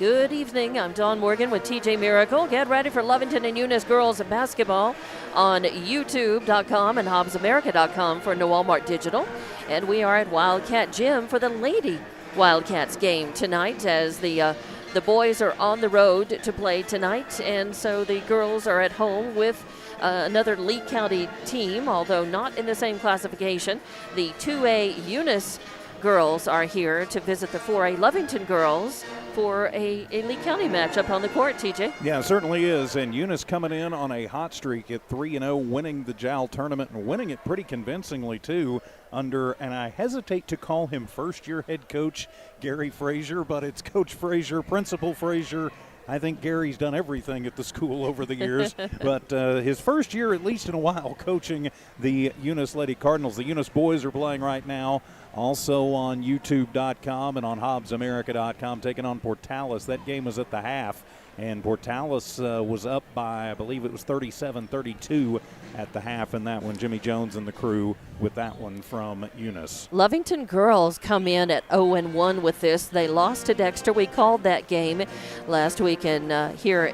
Good evening. I'm Dawn Morgan with TJ Miracle. Get ready for Lovington and Eunice girls basketball on YouTube.com and HobbsAmerica.com for Walmart Digital. And we are at Wildcat Gym for the Lady Wildcats game tonight, as the boys are on the road to play tonight, and so the girls are at home with another Lee County team, although not in the same classification. The 2A Eunice girls are here to visit the 4A Lovington girls for a Lee County matchup on the court, TJ. Yeah, it certainly is. And Eunice coming in on a hot streak at 3-0, winning the JAL tournament and winning it pretty convincingly, too, under, and I hesitate to call him first-year head coach Gary Frazier, but it's Coach Frazier, Principal Frazier. I think Gary's done everything at the school over the years, but his first year, at least in a while, coaching the Eunice Lady Cardinals. The Eunice boys are playing right now, also on YouTube.com and on HobbsAmerica.com, taking on Portales. That game was at the half, and Portales was up by, I believe it was 37-32 at the half in that one. Jimmy Jones and the crew with that one from Eunice. Lovington girls come in at 0-1 with this. They lost to Dexter. We called that game last weekend here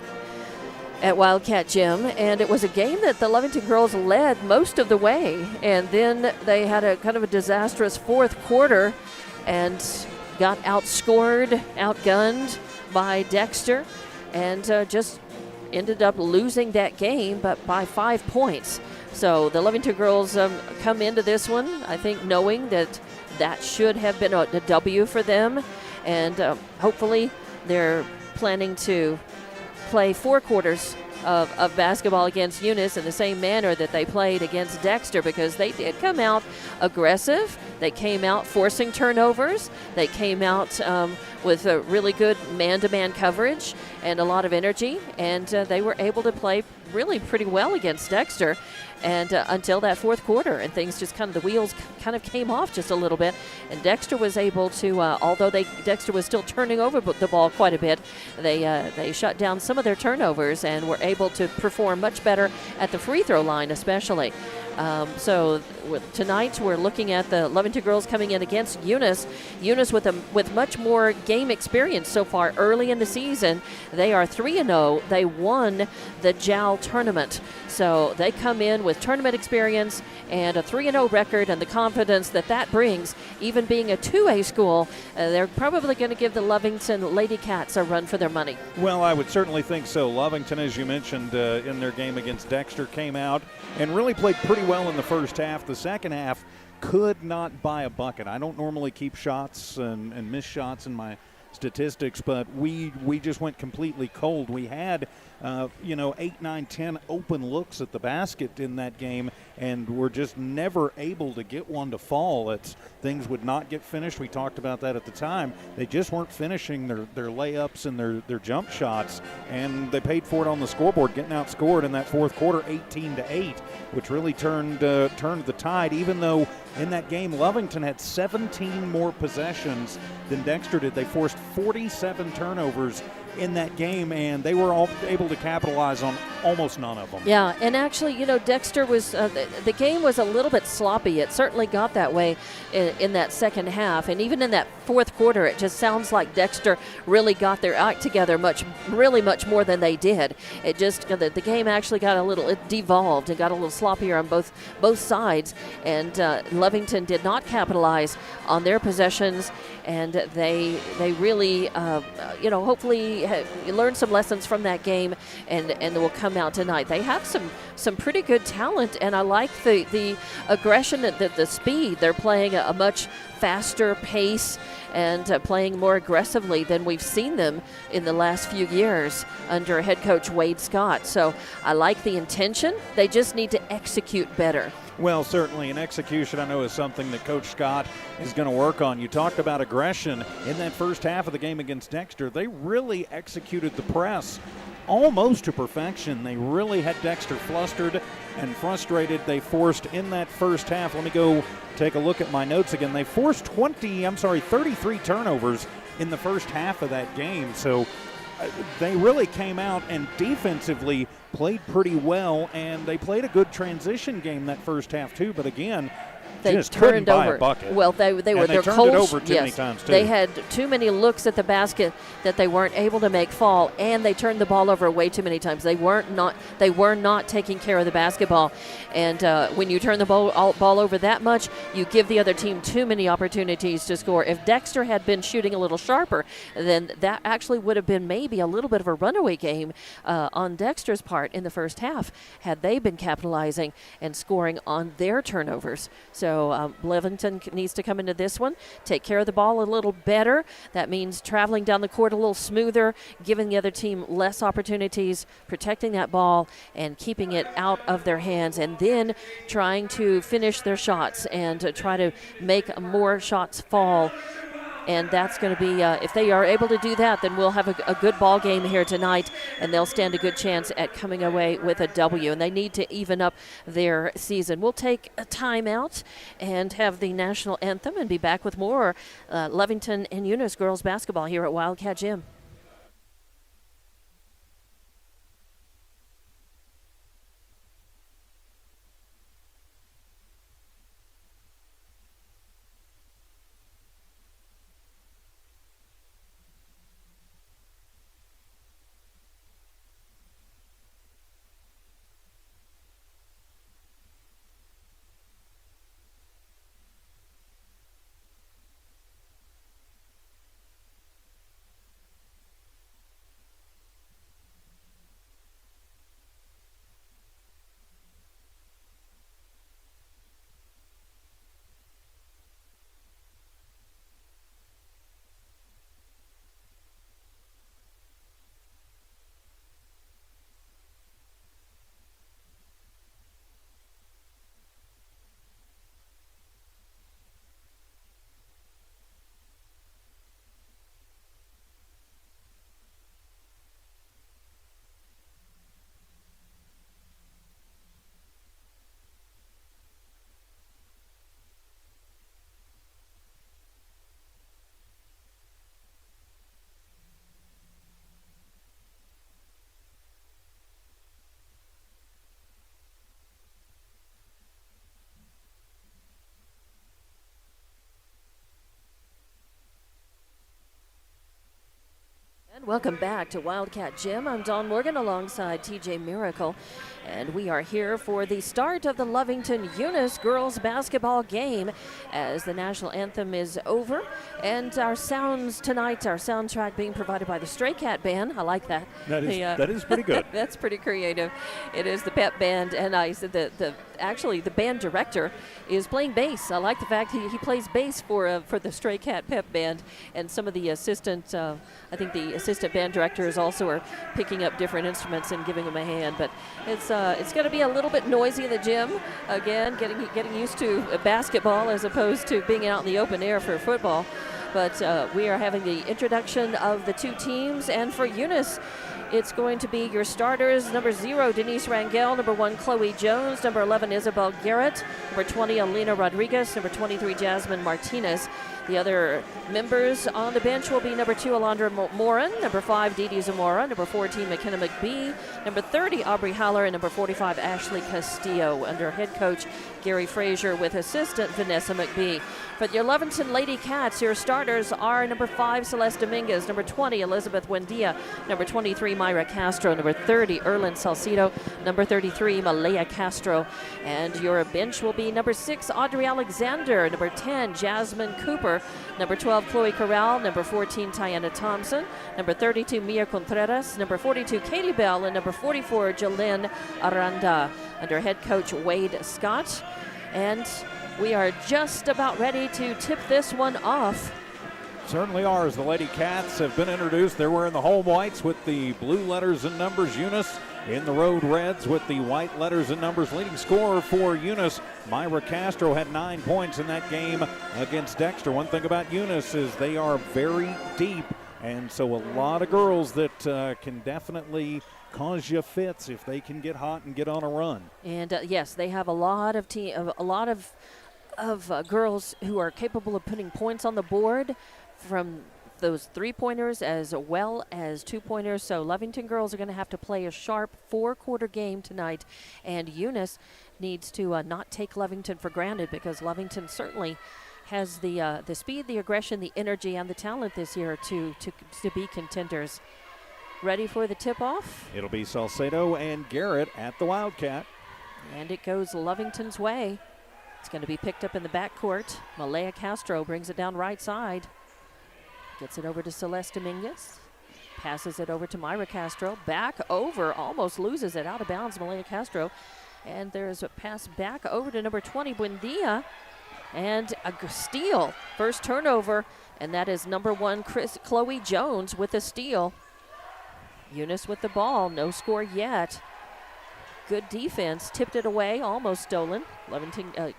at Wildcat Gym, and it was a game that the Lovington girls led most of the way, and then they had a kind of a disastrous fourth quarter and got outscored, outgunned by Dexter, and just ended up losing that game, but by 5 points. So the Lovington girls come into this one, I think, knowing that that should have been a W for them, and hopefully they're planning to play 4 quarters of basketball against Eunice in the same manner that they played against Dexter, because they did come out aggressive. They came out forcing turnovers. They came out with a really good man-to-man coverage and a lot of energy, and they were able to play really pretty well against Dexter, and until that fourth quarter, and things just kind of, the wheels kind of came off just a little bit, and Dexter was able to, although Dexter was still turning over the ball quite a bit, they shut down some of their turnovers and were able to perform much better at the free throw line especially. So tonight we're looking at the Lovington girls coming in against Eunice. Eunice with much more game experience so far early in the season. They are 3-0. They won the JAL tournament. So they come in with tournament experience and a 3-0 record, and the confidence that brings, even being a 2A school. They're probably going to give the Lovington Lady Cats a run for their money. Well, I would certainly think so. Lovington, as you mentioned, in their game against Dexter, came out and really played pretty well in the first half. The second half could not buy a bucket. I don't normally keep shots and miss shots in my statistics, but we just went completely cold. We had 8, 9, 10 open looks at the basket in that game, and we're just never able to get one to fall. Things would not get finished. We talked about that at the time. They just weren't finishing their layups and their jump shots, and they paid for it on the scoreboard, getting outscored in that fourth quarter 18-8, which really turned the tide, even though in that game Lovington had 17 more possessions than Dexter did. They forced 47 turnovers in that game, and they were all able to capitalize on almost none of them. Yeah, and actually, Dexter was, the game was a little bit sloppy. It certainly got that way in that second half, and even in that fourth quarter, it just sounds like Dexter really got their act together really much more than they did. It just, the game actually got it devolved and got a little sloppier on both sides, and Lovington did not capitalize on their possessions, and they really, hopefully learn some lessons from that game, and will come out tonight. They have some pretty good talent, and I like the aggression and the speed. They're playing a much faster pace and playing more aggressively than we've seen them in the last few years under head coach Wade Scott. So I like the intention. They just need to execute better. Well, certainly, and execution, I know, is something that Coach Scott is going to work on. You talked about aggression in that first half of the game against Dexter. They really executed the press almost to perfection. They really had Dexter flustered and frustrated. They forced in that first half, let me go take a look at my notes again. They forced 33 turnovers in the first half of that game. So they really came out and defensively played pretty well, and they played a good transition game that first half too. But again, They just couldn't turned buy over. a bucket. Well, they And were they their turned coach. it over too yes, many times, too. They had too many looks at the basket that they weren't able to make fall, and they turned the ball over way too many times. They were not taking care of the basketball, and when you turn the ball over that much, you give the other team too many opportunities to score. If Dexter had been shooting a little sharper, then that actually would have been maybe a little bit of a runaway game on Dexter's part in the first half, had they been capitalizing and scoring on their turnovers. So Lovington needs to come into this one, take care of the ball a little better. That means traveling down the court a little smoother, giving the other team less opportunities, protecting that ball and keeping it out of their hands, and then trying to finish their shots and to try to make more shots fall. And that's going to be, if they are able to do that, then we'll have a good ball game here tonight, and they'll stand a good chance at coming away with a W. And they need to even up their season. We'll take a timeout and have the national anthem and be back with more Lovington and Eunice girls basketball here at Wildcat Gym. Welcome back to Wildcat Gym. I'm Dawn Morgan alongside TJ Miracle, and we are here for the start of the Lovington Eunice girls basketball game as the national anthem is over. And our sounds tonight, our soundtrack being provided by the Stray Cat Band. I like that. That is pretty good. That's pretty creative. It is the pep band, and I said actually the band director is playing bass. I like the fact he plays bass for the Stray Cat pep band, and some of the assistant, I think the assistant band directors also are picking up different instruments and giving them a hand. But it's going to be a little bit noisy in the gym again, getting used to basketball as opposed to being out in the open air for football. But we are having the introduction of the two teams, and for Eunice, it's going to be your starters. Number 0, Denise Rangel. Number 1, Chloe Jones. Number 11, Isabel Garrett. Number 20, Alina Rodriguez. Number 23, Jasmine Martinez. The other members on the bench will be number 2, Alondra Morin. Number 5, Didi Zamora. Number 14, McKenna McBee. Number 30, Aubrey Haller. And number 45, Ashley Castillo, under head coach Gary Frazier with assistant Vanessa McBee. For your Lovington Lady Cats, your starters are number 5, Celeste Dominguez. Number 20, Elizabeth Buendia. Number 23, Myra Castro. Number 30, Erlyn Salcido. Number 33, Malaya Castro. And your bench will be number 6, Audrey Alexander. Number 10, Jasmine Cooper. Number 12, Chloe Corral. Number 14, Tiana Thompson. Number 32, Mia Contreras. Number 42, Katie Bell. And number 44, Jalen Aranda, under head coach Wade Scott. And we are just about ready to tip this one off. Certainly are, as the Lady Cats have been introduced. They're wearing the home whites with the blue letters and numbers. Eunice in the road reds with the white letters and numbers. Leading scorer for Eunice, Myra Castro, had 9 points in that game against Dexter. One thing about Eunice is they are very deep, and so a lot of girls that can definitely cause you fits if they can get hot and get on a run. And yes, they have a lot of girls who are capable of putting points on the board from those 3-pointers as well as 2-pointers. So Lovington girls are going to have to play a sharp 4-quarter game tonight. And Eunice needs to not take Lovington for granted, because Lovington certainly has the speed, the aggression, the energy, and the talent this year to be contenders. Ready for the tip-off? It'll be Salcedo and Garrett at the Wildcat. And it goes Lovington's way. It's going to be picked up in the backcourt. Malaya Castro brings it down right side. Gets it over to Celeste Dominguez. Passes it over to Myra Castro. Back over, almost loses it out of bounds, Malaya Castro. And there's a pass back over to number 20, Buendia. And a steal. First turnover, and that is number 1, Chloe Jones with a steal. Eunice with the ball, no score yet. Good defense, tipped it away, almost stolen.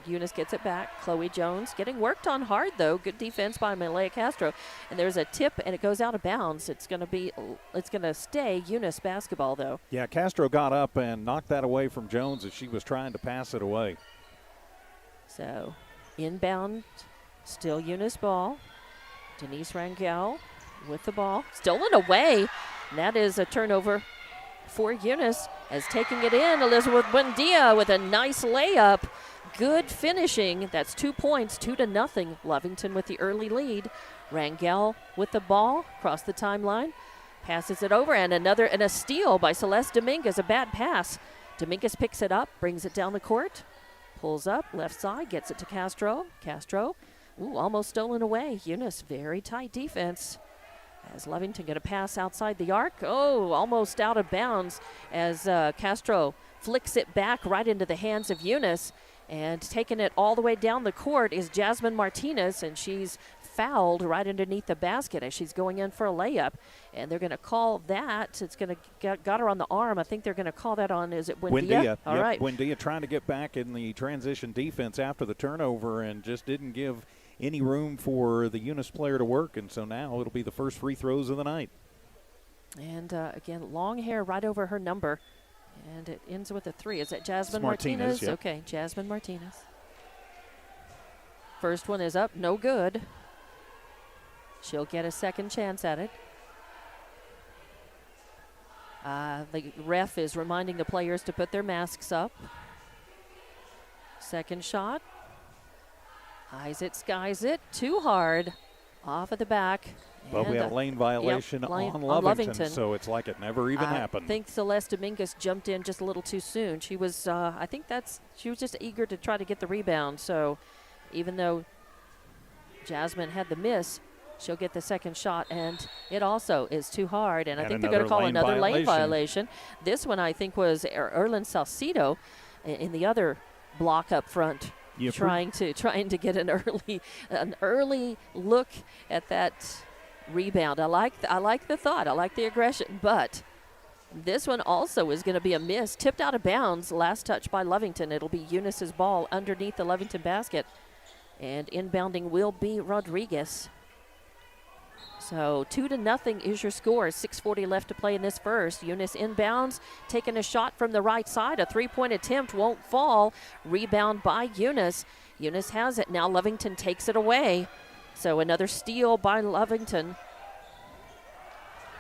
Eunice gets it back. Chloe Jones getting worked on hard, though. Good defense by Malaya Castro. And there's a tip, and it goes out of bounds. It's going to stay Eunice basketball, though. Yeah, Castro got up and knocked that away from Jones as she was trying to pass it away. So inbound, still Eunice ball. Denise Rangel with the ball. Stolen away. And that is a turnover for Eunice, as taking it in, Elizabeth Buendia with a nice layup. Good finishing. That's 2 points, 2-0. Lovington with the early lead. Rangel with the ball across the timeline. Passes it over, and a steal by Celeste Dominguez. A bad pass. Dominguez picks it up, brings it down the court. Pulls up, left side, gets it to Castro. Castro, almost stolen away. Eunice, very tight defense. As Lovington going to pass outside the arc. Almost out of bounds as Castro flicks it back right into the hands of Eunice. And taking it all the way down the court is Jasmine Martinez, and she's fouled right underneath the basket as she's going in for a layup. And they're going to call that. It's going to got her on the arm. I think they're going to call that on, is it Buendia? All right. Buendia trying to get back in the transition defense after the turnover and just didn't give any room for the Eunice player to work, and so now it'll be the first free throws of the night. And again, long hair right over her number, and it ends with a 3. Is that Jasmine Martinez? Yep. Okay, Jasmine Martinez. First one is up, no good. She'll get a second chance at it. The ref is reminding the players to put their masks up. Second shot. Eyes it, skies it, too hard, off of the back. But we have a lane violation on Lovington, so it's like it never even happened. I think Celeste Dominguez jumped in just a little too soon. She was, she was just eager to try to get the rebound. So even though Jasmine had the miss, she'll get the second shot, and it also is too hard. And I think they're going to call another lane violation. This one, I think, was Erlyn Salcido in the other block up front. Trying to get an early look at that rebound. I like the thought. I like the aggression. But this one also is going to be a miss. Tipped out of bounds. Last touch by Lovington. It'll be Eunice's ball underneath the Lovington basket. And inbounding will be Rodriguez. So 2-0 is your score. 6:40 left to play in this first. Eunice inbounds, taking a shot from the right side. A 3-point attempt won't fall. Rebound by Eunice. Eunice has it. Now Lovington takes it away. So another steal by Lovington.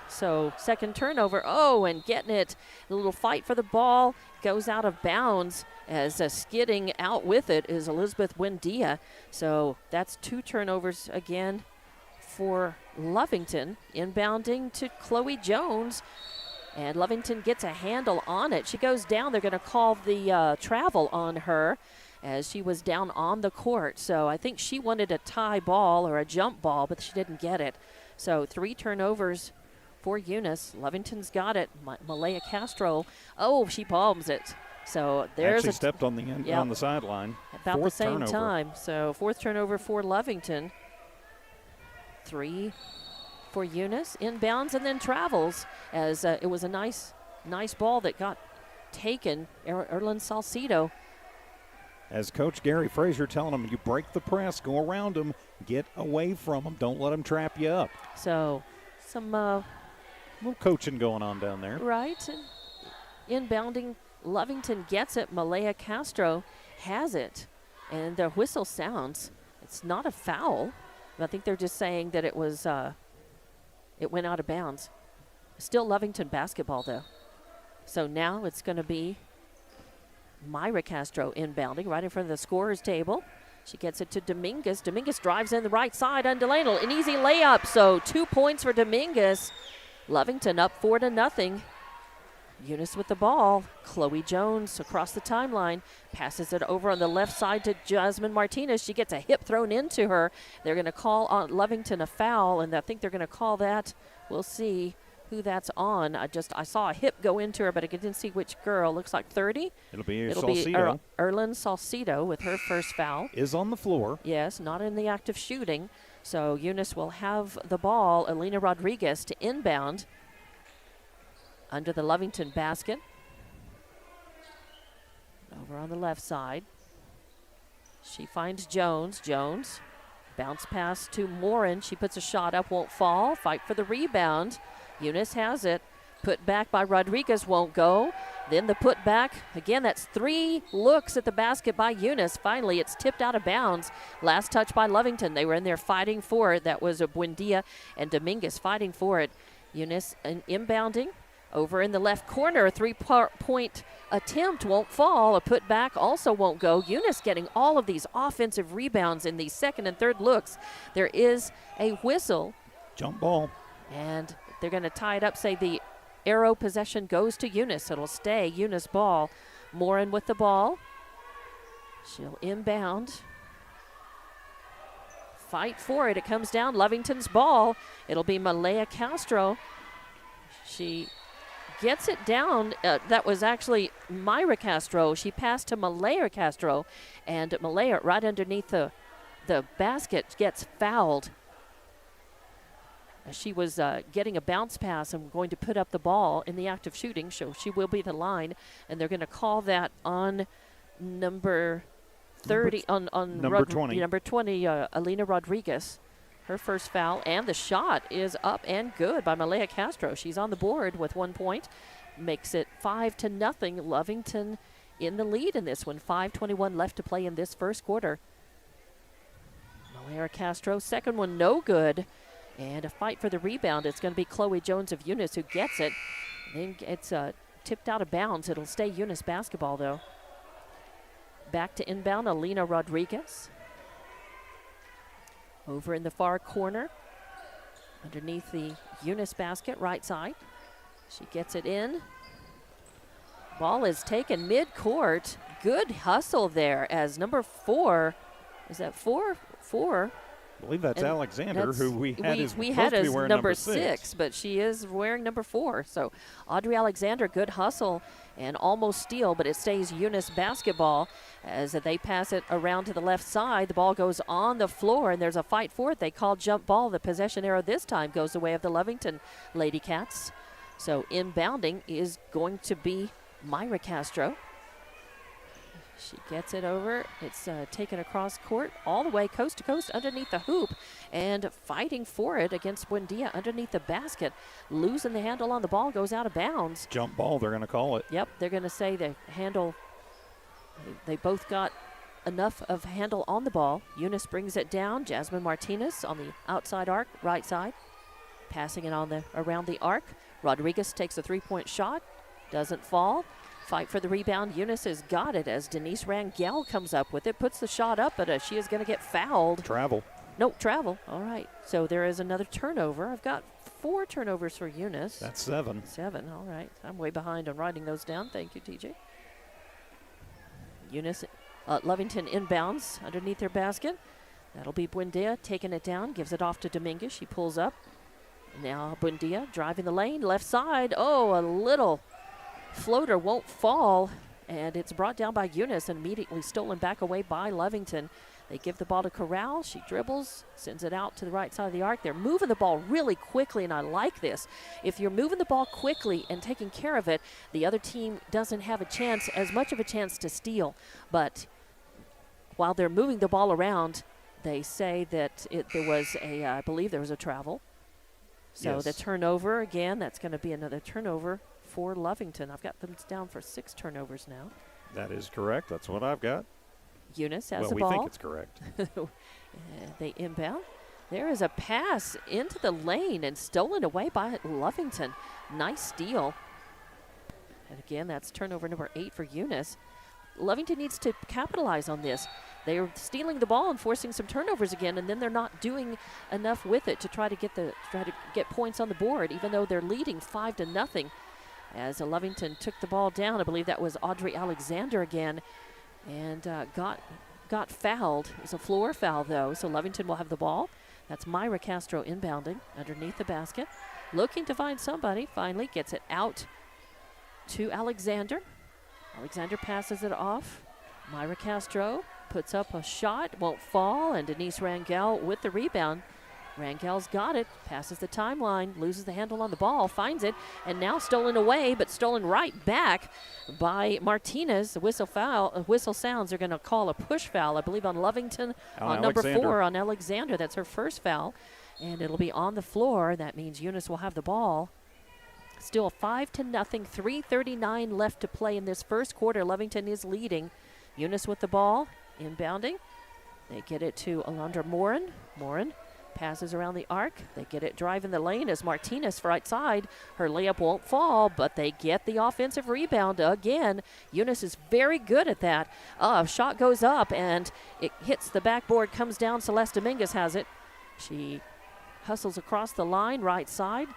So second turnover. And getting it. A little fight for the ball. Goes out of bounds as skidding out with it is Elizabeth Buendia. So that's 2 turnovers again for Lovington. Inbounding to Chloe Jones, and Lovington gets a handle on it. She goes down. They're going to call the travel on her as she was down on the court. So I think she wanted a tie ball or a jump ball, but she didn't get it. So 3 turnovers for Eunice. Lovington's got it. Malaya Castro, she palms it. So there's actually stepped on the end, on the sideline. About the same time. So 4th turnover for Lovington. 3 for Eunice, inbounds and then travels as it was a nice ball that got taken. Erlyn Salcido. As Coach Gary Frazier telling him, you break the press, go around them, get away from them, don't let them trap you up. So some little coaching going on down there. Right. And inbounding, Lovington gets it. Malaya Castro has it. And the whistle sounds. It's not a foul. I think they're just saying that it was It went out of bounds. Still Lovington basketball, though. So now it's going to be Myra Castro inbounding right in front of the scorer's table. She gets it to Dominguez. Dominguez drives in the right side. Undelanal, an easy layup. So 2 points for Dominguez. Lovington up 4-0. Eunice with the ball. Chloe Jones across the timeline. Passes it over on the left side to Jasmine Martinez. She gets a hip thrown into her. They're going to call on Lovington a foul, and I think they're going to call that. We'll see who that's on. I saw a hip go into her, but I didn't see which girl. Looks like 30. It'll be Salcido. Erlyn Salcido with her first foul. Is on the floor. Yes, not in the act of shooting. So Eunice will have the ball. Alina Rodriguez to inbound under the Lovington basket. Over on the left side. She finds Jones. Jones, bounce pass to Morin. She puts a shot up, won't fall. Fight for the rebound. Eunice has it. Put back by Rodriguez, won't go. Then the put back. Again, that's 3 looks at the basket by Eunice. Finally, it's tipped out of bounds. Last touch by Lovington. They were in there fighting for it. That was a Buendia and Dominguez fighting for it. Eunice inbounding. Over in the left corner, a 3-point attempt won't fall. A put back also won't go. Eunice getting all of these offensive rebounds in these second and third looks. There is a whistle. Jump ball. And they're going to tie it up, say the arrow possession goes to Eunice. It'll stay Eunice ball. Morin with the ball. She'll inbound. Fight for it. It comes down. Lovington's ball. It'll be Malaya Castro. She gets it down. That was actually Myra Castro. She passed to Malaya Castro. And Malaya right underneath the basket gets fouled. She was getting a bounce pass and going to put up the ball in the act of shooting, so she will be the line, and they're going to call that on number 30, on number 20. Number 20, Alina Rodriguez. Her first foul, and the shot is up and good by Malaya Castro. She's on the board with 1 point, makes it 5-0. Lovington in the lead in this one. 5:21 left to play in this first quarter. Malaya Castro, second one no good. And a fight for the rebound. It's going to be Chloe Jones of Eunice who gets it. Then it's tipped out of bounds. It'll stay Eunice basketball, though. Back to inbound, Alina Rodriguez. Over in the far corner, underneath the Eunice basket, right side. She gets it in. Ball is taken mid-court. Good hustle there as number 4. Is that 4? 4. I believe that's Alexander, who we had as number 6, but she is wearing number 4. So Audrey Alexander, good hustle and almost steal, but it stays Eunice basketball as they pass it around to the left side. The ball goes on the floor, and there's a fight for it. They call jump ball. The possession arrow this time goes the way of the Lovington Lady Cats. So inbounding is going to be Myra Castro. She gets it over. It's taken across court all the way coast to coast underneath the hoop and fighting for it against Buendia underneath the basket. Losing the handle on the ball, goes out of bounds. Jump ball, they're going to call it. Yep, they're going to say the handle. They both got enough of handle on the ball. Eunice brings it down. Jasmine Martinez on the outside arc, right side. Passing it on around the arc. Rodriguez takes a 3-point shot. Doesn't fall. Fight for the rebound. Eunice has got it as Denise Rangel comes up with it. Puts the shot up, but she is going to get fouled. Travel. No, travel. All right. So there is another turnover. I've got 4 turnovers for Eunice. That's 7. 7. All right. I'm way behind on writing those down. Thank you, TJ. Eunice, Lovington inbounds underneath her basket. That'll be Buendia taking it down. Gives it off to Dominguez. She pulls up. Now Buendia driving the lane. Left side. Oh, a little floater won't fall, and it's brought down by Eunice and immediately stolen back away by Lovington. They give the ball to Corral. She dribbles, sends it out to the right side of the arc. They're moving the ball really quickly, and I like this. If you're moving the ball quickly and taking care of it, the other team doesn't have as much of a chance to steal. But while they're moving the ball around, they say that I believe there was a travel. So yes. The turnover, again, that's going to be another turnover for Lovington. I've got them down for 6 turnovers now. That is correct. That's what I've got. Eunice has the the ball. We think it's correct. They inbound. There is a pass into the lane and stolen away by Lovington. Nice steal. And again, that's turnover number 8 for Eunice. Lovington needs to capitalize on this. They're stealing the ball and forcing some turnovers again, and then they're not doing enough with it to try to get points on the board, even though they're leading 5-0. As Lovington took the ball down, I believe that was Audrey Alexander again, and got fouled. It was a floor foul, though, so Lovington will have the ball. That's Myra Castro inbounding underneath the basket. Looking to find somebody, finally gets it out to Alexander. Alexander passes it off. Myra Castro puts up a shot, won't fall, and Denise Rangel with the rebound. Rangel's got it, passes the timeline, loses the handle on the ball, finds it, and now stolen away, but stolen right back by Martinez. The whistle sounds. They're going to call a push foul, I believe, on Lovington, on number 4 on Alexander. That's her first foul, and it'll be on the floor. That means Eunice will have the ball. Still 5-0, 3:39 left to play in this first quarter. Lovington is leading. Eunice with the ball, inbounding. They get it to Alondra Morin. Morin passes around the arc. They get it driving the lane as Martinez right side. Her layup won't fall, but they get the offensive rebound again. Eunice is very good at that. Shot goes up and it hits the backboard, comes down. Celeste Dominguez has it. She hustles across the line, right side.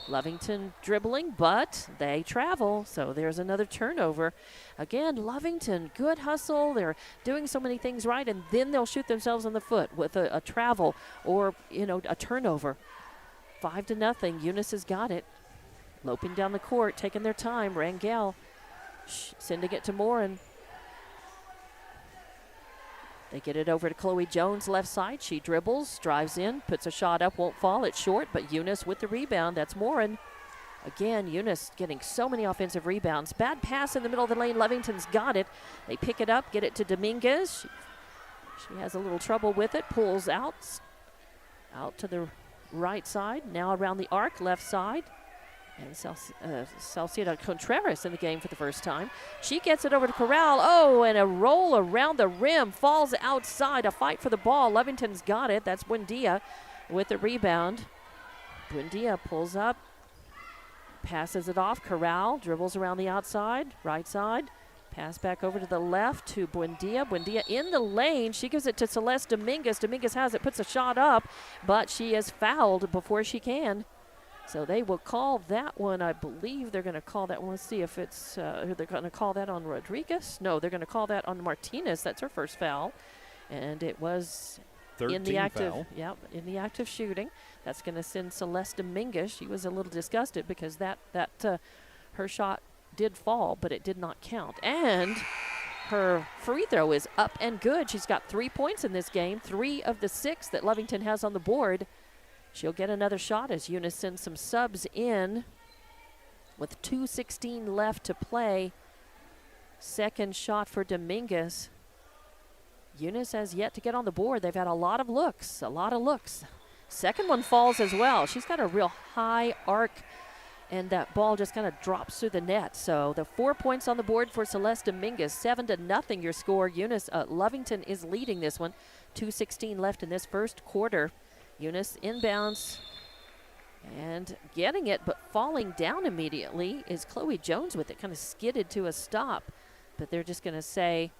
Lovington dribbling, but they travel, so there's another turnover. Again, Lovington, good hustle. They're doing so many things right, and then they'll shoot themselves in the foot with a travel or, a turnover. 5-0. Eunice has got it. Loping down the court, taking their time. Rangel sending it to Morin. They get it over to Chloe Jones, left side. She dribbles, drives in, puts a shot up, won't fall. It's short, but Eunice with the rebound. That's Morin. Again, Eunice getting so many offensive rebounds. Bad pass in the middle of the lane. Lovington's got it. They pick it up, get it to Dominguez. She has a little trouble with it, pulls out to the right side. Now around the arc, left side. And Salcedo Contreras in the game for the first time. She gets it over to Corral. Oh, and a roll around the rim. Falls outside. A fight for the ball. Lovington's got it. That's Buendia with the rebound. Buendia pulls up. Passes it off. Corral dribbles around the outside. Right side. Pass back over to the left to Buendia. Buendia in the lane. She gives it to Celeste Dominguez. Dominguez has it. Puts a shot up. But she is fouled before she can. So they will call that one. I believe they're going to call that one. Let's see if it's, they're going to call that on Rodriguez. No, they're going to call that on Martinez. That's her first foul. And it was in the active, in the act of shooting. That's going to send Celeste Dominguez. She was a little disgusted because her shot did fall, but it did not count. And her free throw is up and good. She's got 3 points in this game, 3 of the 6 that Lovington has on the board. She'll get another shot as Eunice sends some subs in with 2:16 left to play. Second shot for Dominguez. Eunice has yet to get on the board. They've had a lot of looks. Second one falls as well. She's got a real high arc, and that ball just kind of drops through the net. So the 4 points on the board for Celeste Dominguez. 7-0 your score. Eunice, Lovington is leading this one. 2:16 left in this first quarter. Eunice inbounds and getting it, but falling down immediately is Chloe Jones with it, kind of skidded to a stop. But they're just going to say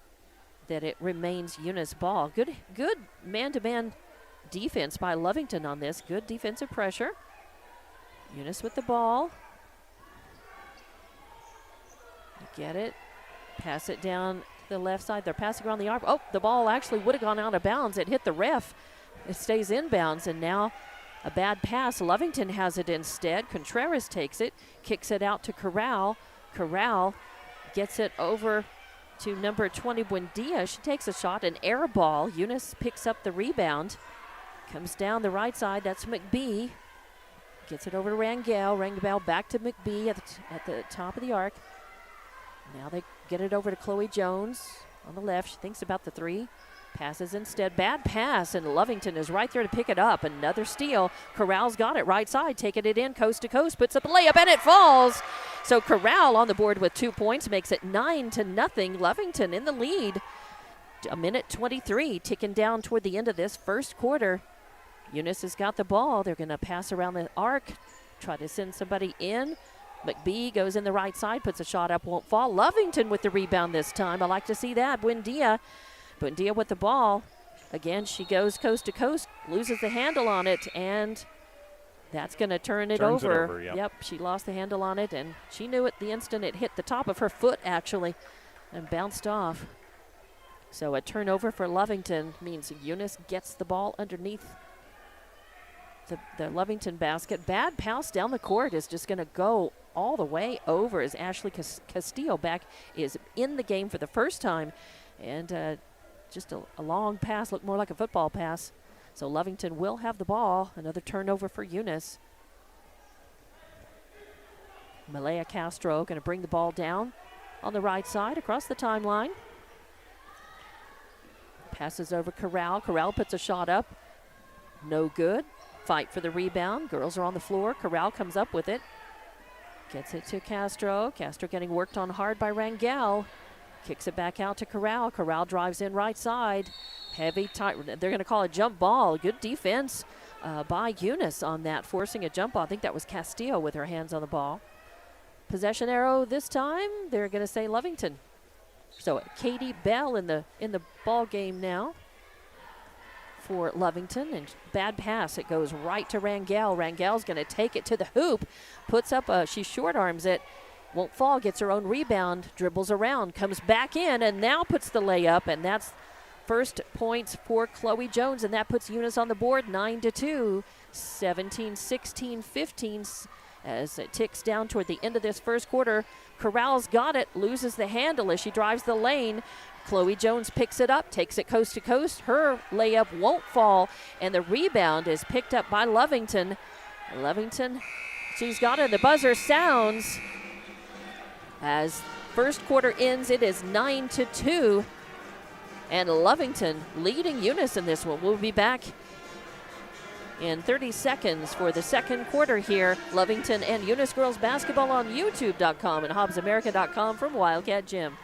that it remains Eunice ball. Good man-to-man defense by Lovington on this. Good defensive pressure. Eunice with the ball. Get it. Pass it down the left side. They're passing around the arc. Oh, the ball actually would have gone out of bounds. It hit the ref. It stays inbounds, and now a bad pass. Lovington has it instead. Contreras takes it, kicks it out to Corral. Corral gets it over to number 20, Buendia. She takes a shot, an air ball. Eunice picks up the rebound. Comes down the right side. That's McBee. Gets it over to Rangel. Rangel back to McBee at the top of the arc. Now they get it over to Chloe Jones on the left. She thinks about the three. Passes instead. Bad pass, and Lovington is right there to pick it up. Another steal. Corral's got it right side, taking it in coast to coast, puts up a layup, and it falls. So Corral on the board with 2 points, makes it 9-0. Lovington in the lead. A minute 23, ticking down toward the end of this first quarter. Eunice has got the ball. They're going to pass around the arc, try to send somebody in. McBee goes in the right side, puts a shot up, won't fall. Lovington with the rebound this time. I like to see that. Buendia with the ball. Again, she goes coast to coast, loses the handle on it, and that's going to turn it over. Yep, she lost the handle on it, and she knew it the instant it hit the top of her foot, actually, and bounced off. So a turnover for Lovington means Eunice gets the ball underneath the Lovington basket. Bad pass down the court is just going to go all the way over as Ashley Castillo is in the game for the first time. And just a long pass, looked more like a football pass. So Lovington will have the ball. Another turnover for Eunice. Malaya Castro going to bring the ball down on the right side across the timeline. Passes over Corral. Corral puts a shot up. No good. Fight for the rebound. Girls are on the floor. Corral comes up with it. Gets it to Castro. Castro getting worked on hard by Rangel. Kicks it back out to Corral. Corral drives in right side. Heavy, tight. They're going to call a jump ball. Good defense by Eunice on that, forcing a jump ball. I think that was Castillo with her hands on the ball. Possession arrow this time. They're going to say Lovington. So Katie Bell in the ball game now for Lovington, and bad pass. It goes right to Rangel. Rangel's going to take it to the hoop. Puts up she short arms it. Won't fall, gets her own rebound, dribbles around, comes back in, and now puts the layup, and that's first points for Chloe Jones, and that puts Eunice on the board 9-2, 17, 16, 15, as it ticks down toward the end of this first quarter. Corral's got it, loses the handle as she drives the lane. Chloe Jones picks it up, takes it coast to coast. Her layup won't fall, and the rebound is picked up by Lovington. Lovington, she's got it. The buzzer sounds. As first quarter ends, it is 9-2, and Lovington leading Eunice in this one. We'll be back in 30 seconds for the second quarter here. Lovington and Eunice girls basketball on YouTube.com and HobbsAmerica.com from Wildcat Gym.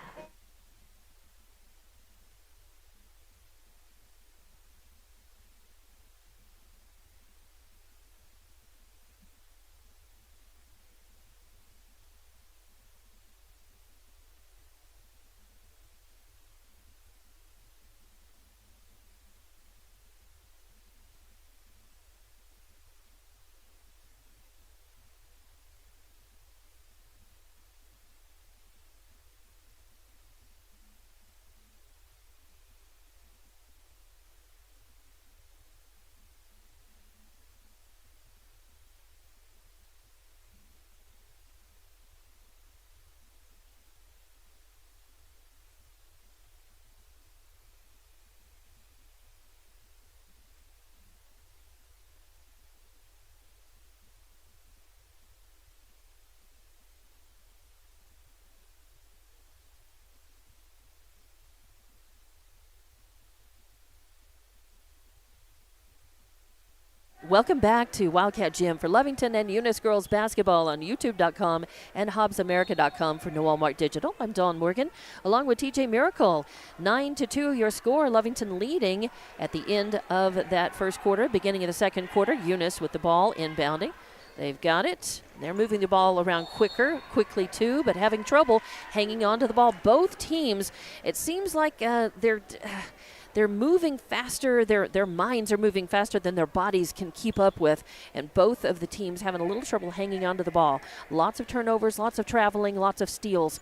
Welcome back to Wildcat Gym for Lovington and Eunice girls basketball on YouTube.com and HobbsAmerica.com for Noel Mark Digital. I'm Dawn Morgan, along with TJ Miracle. 9-2 your score. Lovington leading at the end of that first quarter. Beginning of the second quarter, Eunice with the ball inbounding. They've got it. They're moving the ball around quickly too, but having trouble hanging on to the ball. Both teams, it seems like they're moving faster. Their minds are moving faster than their bodies can keep up with, and both of the teams having a little trouble hanging on to the ball. Lots of turnovers, lots of traveling, lots of steals.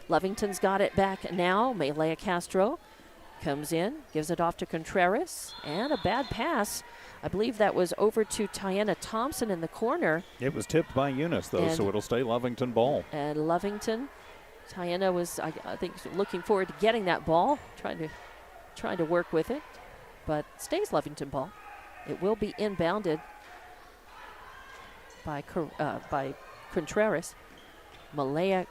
Lovington's got it back now. Malaya Castro comes in, gives it off to Contreras, and a bad pass. I believe that was over to Tiana Thompson in the corner. It was tipped by Eunice, though, so it'll stay Lovington ball. And Lovington, Tiana was, I think, looking forward to getting that ball, trying to work with it, but stays Lovington ball. It will be inbounded by Contreras. Malaya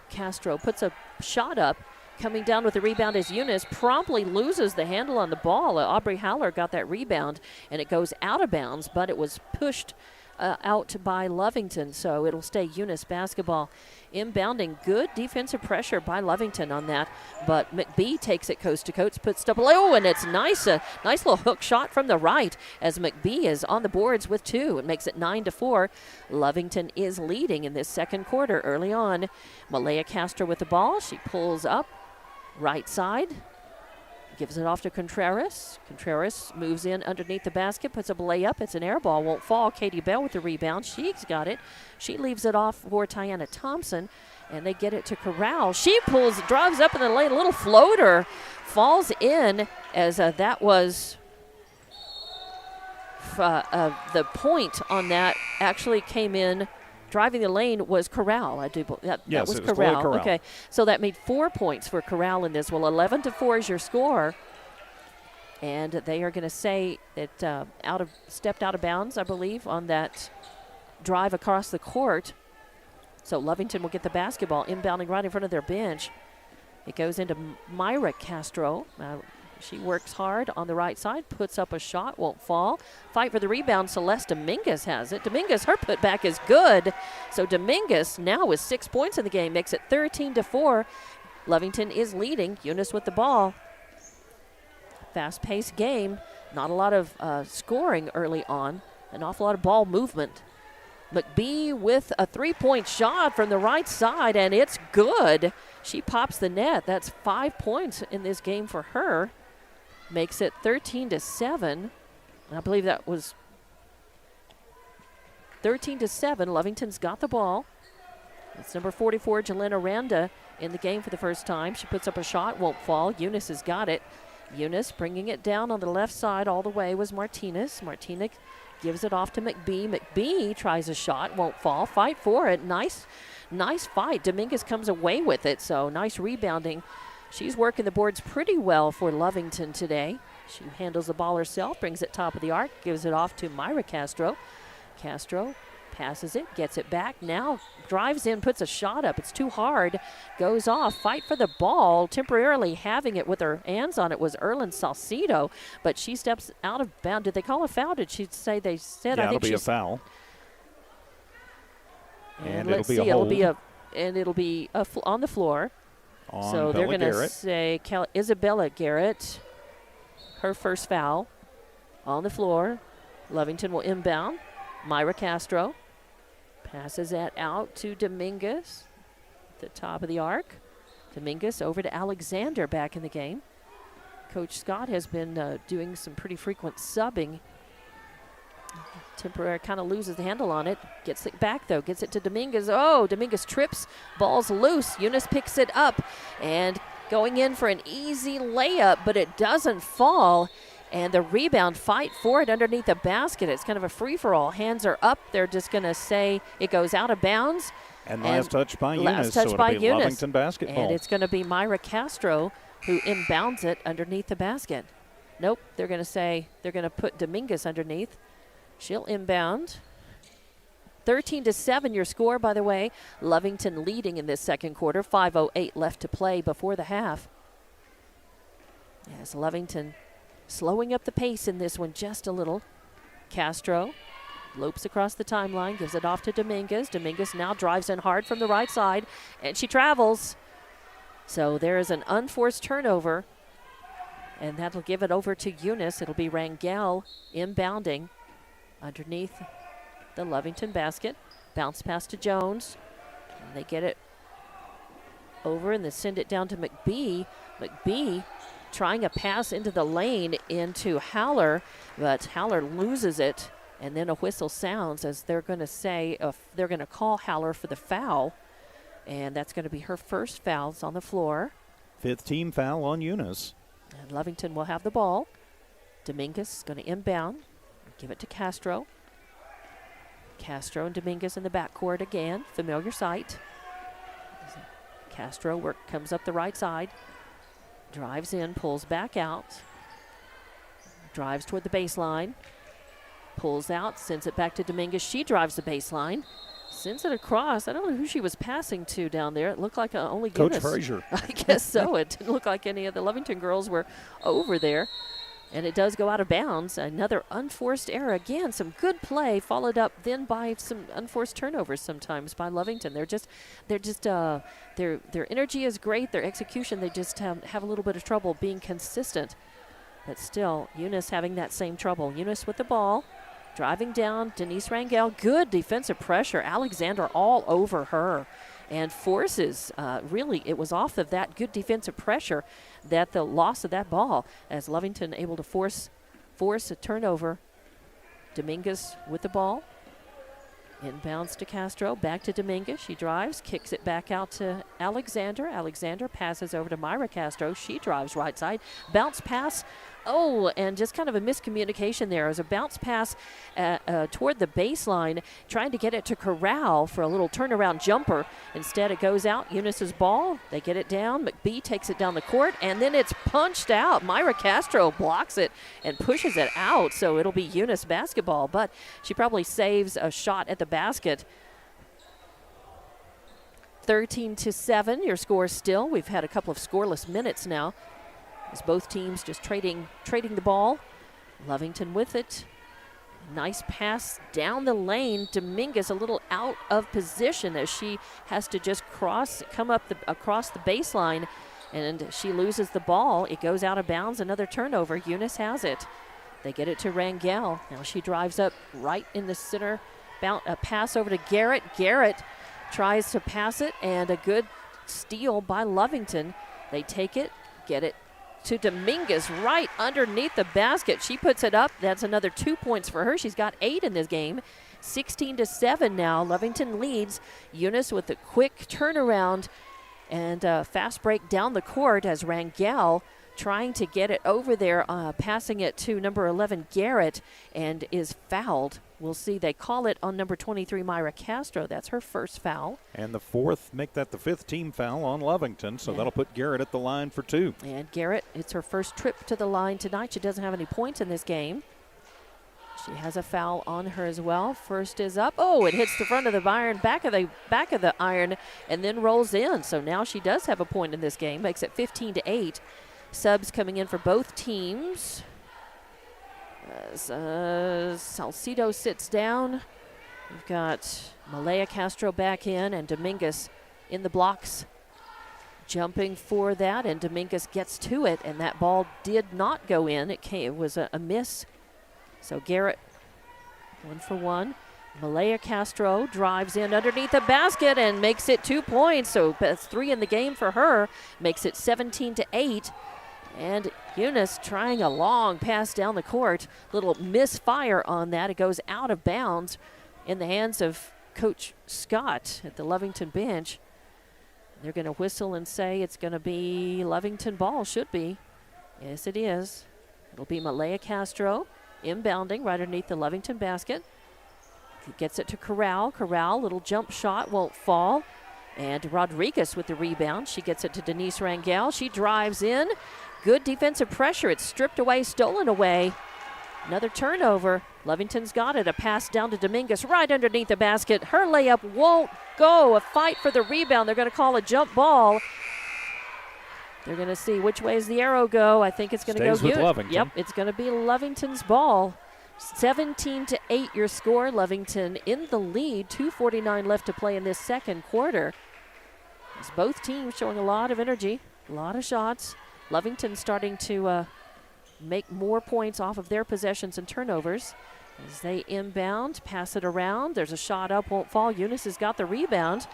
Castro puts a shot up. Coming down with the rebound is Eunice, promptly loses the handle on the ball. Aubrey Haller got that rebound, and it goes out of bounds, but it was pushed out by Lovington, so it'll stay Eunice basketball. Inbounding, good defensive pressure by Lovington on that, but McBee takes it coast to coast, puts double. Oh, and it's nice, a nice little hook shot from the right as McBee is on the boards with 2. It makes it 9-4. Lovington is leading in this second quarter early on. Malaya Castro with the ball. She pulls up right side. Gives it off to Contreras. Contreras moves in underneath the basket, puts a layup. It's an air ball, won't fall. Katie Bell with the rebound. She's got it. She leaves it off for Tiana Thompson, and they get it to Corral. She drives up in the lane. A little floater falls in as that was the point on that actually came in. Driving the lane was Corral. That was Corral. Okay, so that made 4 points for Corral in this. Well, 11-4 is your score, and they are going to say that stepped out of bounds, I believe, on that drive across the court. So Lovington will get the basketball, inbounding right in front of their bench. It goes into Myra Castro. She works hard on the right side, puts up a shot, won't fall. Fight for the rebound, Celeste Dominguez has it. Dominguez, her putback is good. So Dominguez now with 6 points in the game, makes it 13-4. Lovington is leading. Eunice with the ball. Fast-paced game. Not a lot of scoring early on. An awful lot of ball movement. McBee with a 3-point shot from the right side, and it's good. She pops the net. That's 5 points in this game for her. Makes it 13-7. And I believe that was 13-7. Lovington's got the ball. It's number 44, Jelena Randa, in the game for the first time. She puts up a shot, won't fall. Eunice has got it. Eunice bringing it down on the left side all the way was Martinez. Martinez gives it off to McBee. McBee tries a shot, won't fall. Fight for it. Nice fight. Dominguez comes away with it, so nice rebounding. She's working the boards pretty well for Lovington today. She handles the ball herself, brings it top of the arc, gives it off to Myra Castro. Castro passes it, gets it back, now drives in, puts a shot up. It's too hard, goes off. Fight for the ball, temporarily having it with her hands on it was Erlyn Salcido, but she steps out of bounds. Did they call a foul? Did she say they said? Yeah, I think it'll be a foul. And let's see, it'll be on the floor. So they're going to say Isabella Garrett, her first foul on the floor. Lovington will inbound. Myra Castro passes that out to Dominguez at the top of the arc. Dominguez over to Alexander back in the game. Coach Scott has been doing some pretty frequent subbing. Temporary kind of loses the handle on it. Gets it back, though. Gets it to Dominguez. Oh, Dominguez trips. Ball's loose. Eunice picks it up and going in for an easy layup, but it doesn't fall. And the rebound, fight for it underneath the basket. It's kind of a free-for-all. Hands are up. They're just going to say it goes out of bounds. And last touch by Eunice. Last touch by Eunice. Lovington basketball. And it's going to be Myra Castro who inbounds it underneath the basket. Nope. They're going to say they're going to put Dominguez underneath. She'll inbound. 13-7 your score, by the way. Lovington leading in this second quarter. 5:08 left to play before the half. Yes, Lovington slowing up the pace in this one just a little. Castro lopes across the timeline, gives it off to Dominguez. Dominguez now drives in hard from the right side, and she travels. So there is an unforced turnover, and that'll give it over to Eunice. It'll be Rangel inbounding underneath the Lovington basket. Bounce pass to Jones. And they get it over and they send it down to McBee. McBee trying a pass into the lane into Haller, but Haller loses it. And then a whistle sounds as they're going to say, they're going to call Haller for the foul. And that's going to be her first fouls on the floor. 5th team foul on Eunice. And Lovington will have the ball. Dominguez is going to inbound. Give it to Castro. Castro and Dominguez in the backcourt again. Familiar sight. Castro comes up the right side. Drives in, pulls back out. Drives toward the baseline. Pulls out, sends it back to Dominguez. She drives the baseline. Sends it across. I don't know who she was passing to down there. It looked like only Coach Eunice. Frazier. I guess so. It didn't look like any of the Lovington girls were over there. And it does go out of bounds. Another unforced error. Again, some good play followed up then by some unforced turnovers sometimes by Lovington. Their energy is great. Their execution, they just have a little bit of trouble being consistent. But still, Eunice having that same trouble. Eunice with the ball, driving down. Denise Rangel, good defensive pressure. Alexander all over her. And forces, really, it was off of that good defensive pressure that the loss of that ball, as Lovington able to force a turnover. Dominguez with the ball. Inbounds to Castro, back to Dominguez. She drives, kicks it back out to Alexander. Alexander passes over to Myra Castro. She drives right side. Bounce pass. Oh, and just kind of a miscommunication there. It was a bounce pass toward the baseline, trying to get it to Corral for a little turnaround jumper. Instead, it goes out. Eunice's ball. They get it down. McBee takes it down the court, and then it's punched out. Myra Castro blocks it and pushes it out, so it'll be Eunice basketball. But she probably saves a shot at the basket. 13-7, your score still. We've had a couple of scoreless minutes now, as both teams just trading the ball. Lovington with it. Nice pass down the lane. Dominguez a little out of position as she has to just come up across the baseline, and she loses the ball. It goes out of bounds. Another turnover. Eunice has it. They get it to Rangel. Now she drives up right in the center. A pass over to Garrett. Garrett tries to pass it, and a good steal by Lovington. They take it, get it to Dominguez right underneath the basket. She puts it up. That's another 2 points for her. She's got 8 in this game. 16-7 now. Lovington leads. Eunice with a quick turnaround and fast break down the court as Rangel trying to get it over there, passing it to number 11 Garrett, and is fouled. We'll see. They call it on number 23, Myra Castro. That's her first foul. And the fourth, make that the 5th team foul on Lovington, so that'll put Garrett at the line for 2. And Garrett, it's her first trip to the line tonight. She doesn't have any points in this game. She has a foul on her as well. First is up. Oh, it hits the front of the iron, back of the iron, and then rolls in. So now she does have a point in this game. Makes it 15-8. Subs coming in for both teams. Salcido sits down. We've got Malaya Castro back in, and Dominguez in the blocks jumping for that, and Dominguez gets to it, and that ball did not go in. It was a miss. So Garrett 1 for 1. Malaya Castro drives in underneath the basket and makes it 2 points. So that's 3 in the game for her. Makes it 17-8. And Eunice trying a long pass down the court. Little misfire on that. It goes out of bounds in the hands of Coach Scott at the Lovington bench. They're going to whistle and say it's going to be Lovington ball. Should be. Yes, it is. It'll be Malaya Castro inbounding right underneath the Lovington basket. He gets it to Corral. Corral, little jump shot, won't fall. And Rodriguez with the rebound. She gets it to Denise Rangel. She drives in. Good defensive pressure. It's stripped away, stolen away. Another turnover. Lovington's got it. A pass down to Dominguez right underneath the basket. Her layup won't go. A fight for the rebound. They're going to call a jump ball. They're going to see which way does the arrow go. I think it's going to go with Lovington. Yep, it's going to be Lovington's ball. 17-8 your score. Lovington in the lead. 2:49 left to play in this second quarter. As both teams showing a lot of energy, a lot of shots. Lovington starting to make more points off of their possessions and turnovers. As they inbound, pass it around. There's a shot up, won't fall. Eunice has got the rebound.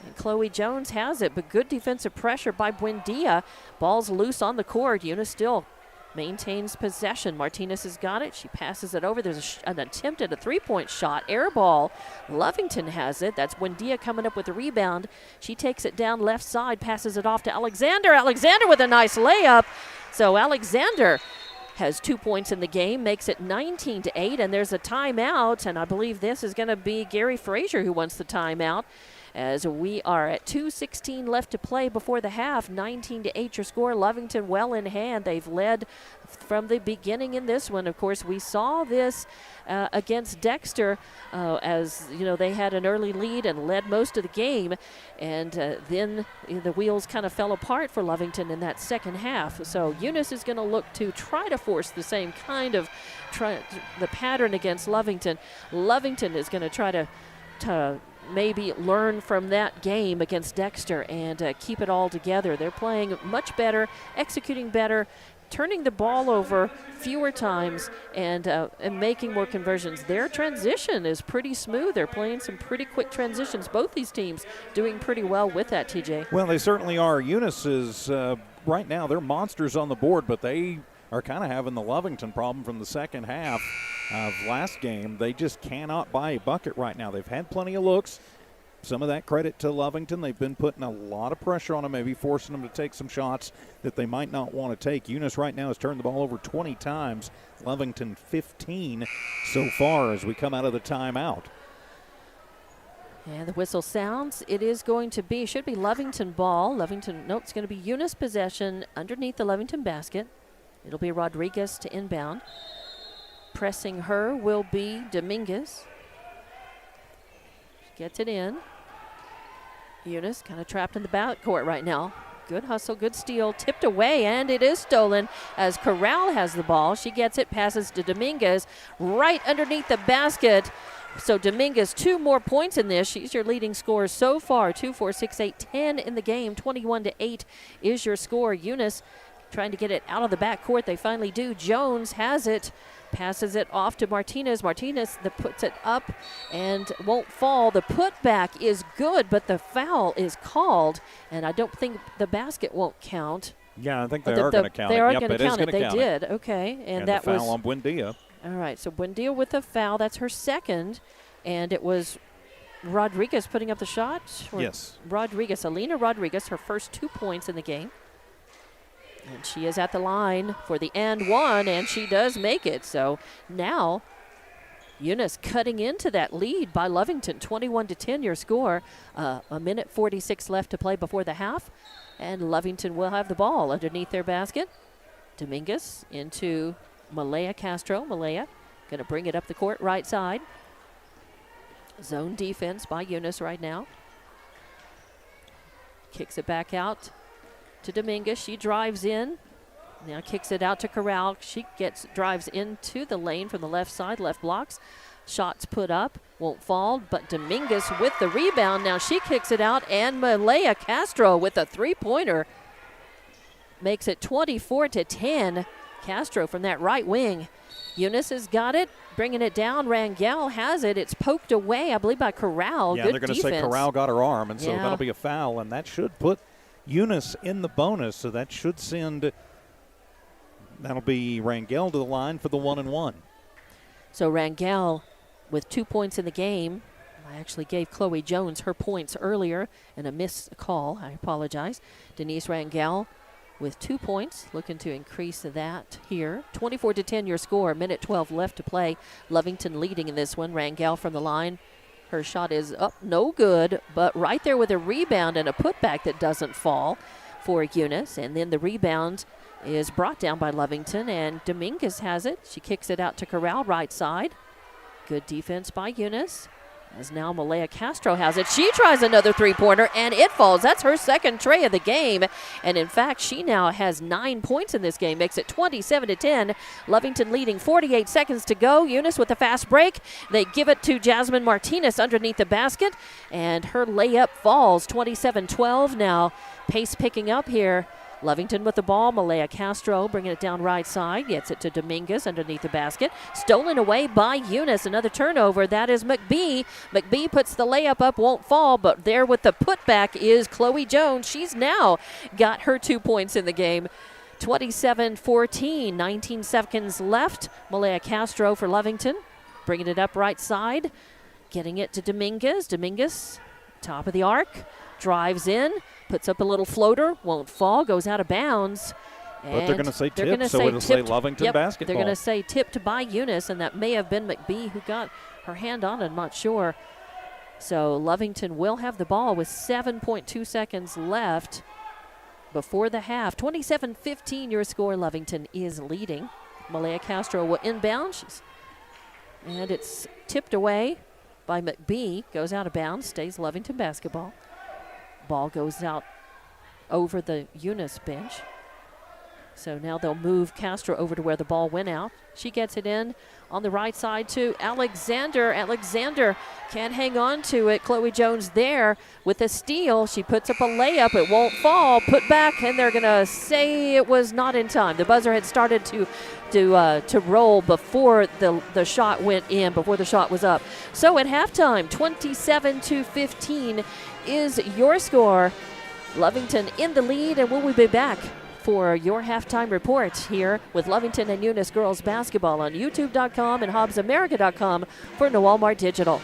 And Chloe Jones has it, but good defensive pressure by Buendia. Ball's loose on the court. Eunice still maintains possession. Martinez has got it. She passes it over. There's an attempt at a three-point shot. Air ball. Lovington has it. That's Buendia coming up with the rebound. She takes it down left side, passes it off to Alexander. Alexander with a nice layup. So Alexander has 2 points in the game, makes it 19-8, and there's a timeout, and I believe this is going to be Gary Frazier who wants the timeout, as we are at 2:16 left to play before the half. 19-8 your score. Lovington well in hand. They've led from the beginning in this one. Of course, we saw this against Dexter as they had an early lead and led most of the game, and then the wheels kind of fell apart for Lovington in that second half. So Eunice is going to look to try to force the same kind of the pattern against Lovington. Lovington is going to try to maybe learn from that game against Dexter and keep it all together. They're playing much better, executing better, turning the ball over fewer times, and making more conversions. Their transition is pretty smooth. They're playing some pretty quick transitions. Both these teams doing pretty well with that, TJ. Well, they certainly are. Eunice is, right now, they're monsters on the board, but they are kind of having the Lovington problem from the second half of last game. They just cannot buy a bucket right now. They've had plenty of looks. Some of that credit to Lovington. They've been putting a lot of pressure on them, maybe forcing them to take some shots that they might not want to take. Eunice right now has turned the ball over 20 times. Lovington 15 so far as we come out of the timeout. And the whistle sounds. It is going to be, should be Lovington ball. Lovington, nope, it's going to be Eunice possession underneath the Lovington basket. It'll be Rodriguez to inbound. Pressing her will be Dominguez. Gets it in. Eunice kind of trapped in the backcourt right now. Good hustle, good steal, tipped away, and it is stolen as Corral has the ball. She gets it, passes to Dominguez right underneath the basket. So Dominguez, 2 more points in this. She's your leading scorer so far. 2, 4, 6, 8, 10 in the game. 21-8 is your score. Eunice trying to get it out of the backcourt. They finally do. Jones has it. Passes it off to Martinez. Martinez puts it up and won't fall. The putback is good, but the foul is called, and I don't think the basket won't count. Yeah, I think they are going to count it. They are yep, going to count it. They count did. It. Okay. And that the foul was on Buendia. All right, so Buendia with a foul. That's her second, and it was Rodriguez putting up the shot? Yes. Rodriguez, Alina Rodriguez, her first 2 points in the game. And she is at the line for the and one, and she does make it. So now Eunice cutting into that lead by Lovington, 21-10 your score. A minute 46 left to play before the half, and Lovington will have the ball underneath their basket. Dominguez into Malaya Castro. Malaya going to bring it up the court right side. Zone defense by Eunice right now. Kicks it back out to Dominguez. She drives in. Now kicks it out to Corral. She drives into the lane from the left side, left blocks. Shots put up, won't fall, but Dominguez with the rebound. Now she kicks it out, and Malaya Castro with a three-pointer makes it 24-10. Castro from that right wing. Eunice has got it, bringing it down. Rangel has it. It's poked away, I believe, by Corral. Yeah, good they're going to defense. say Corral got her arm, and so that'll be a foul, and that should put Eunice in the bonus, so that should send, that'll be Rangel to the line for the 1-and-1. So Rangel with 2 points in the game. I actually gave Chloe Jones her points earlier and a missed call. I apologize. Denise Rangel with 2 points, looking to increase that here. 24-10 your score, minute 12 left to play. Lovington leading in this one. Rangel from the line. Her shot is up, no good, but right there with a rebound and a putback that doesn't fall for Eunice. And then the rebound is brought down by Lovington, and Dominguez has it. She kicks it out to Corral right side. Good defense by Eunice. As now Malaya Castro has it. She tries another three-pointer, and it falls. That's her second tray of the game. And, in fact, she now has 9 points in this game. Makes it 27-10. Lovington leading 48 seconds to go. Eunice with a fast break. They give it to Jasmine Martinez underneath the basket, and her layup falls. 27-12 now. Pace picking up here. Lovington with the ball. Malaya Castro bringing it down right side. Gets it to Dominguez underneath the basket. Stolen away by Eunice. Another turnover. That is McBee. McBee puts the layup up. Won't fall. But there with the putback is Chloe Jones. She's now got her 2 points in the game. 27-14. 19 seconds left. Malaya Castro for Lovington. Bringing it up right side. Getting it to Dominguez. Dominguez, top of the arc. Drives in. Puts up a little floater, won't fall, goes out of bounds. But they're going to say tipped, so it'll say Lovington basketball. They're going to say tipped by Eunice, and that may have been McBee who got her hand on it, I'm not sure. So Lovington will have the ball with 7.2 seconds left before the half. 27-15 your score. Lovington is leading. Malaya Castro will inbound. And it's tipped away by McBee. Goes out of bounds. Stays Lovington basketball. Ball goes out over the Eunice bench. So now they'll move Castro over to where the ball went out. She gets it in on the right side to Alexander. Alexander can't hang on to it. Chloe Jones there with a steal. She puts up a layup. It won't fall. Put back, and they're going to say it was not in time. The buzzer had started to roll before the shot went in, before the shot was up. So at halftime, 27-15 is your score. Lovington in the lead, and we'll be back for your halftime report here with Lovington and Eunice girls basketball on YouTube.com and HobbsAmerica.com for Walmart Digital.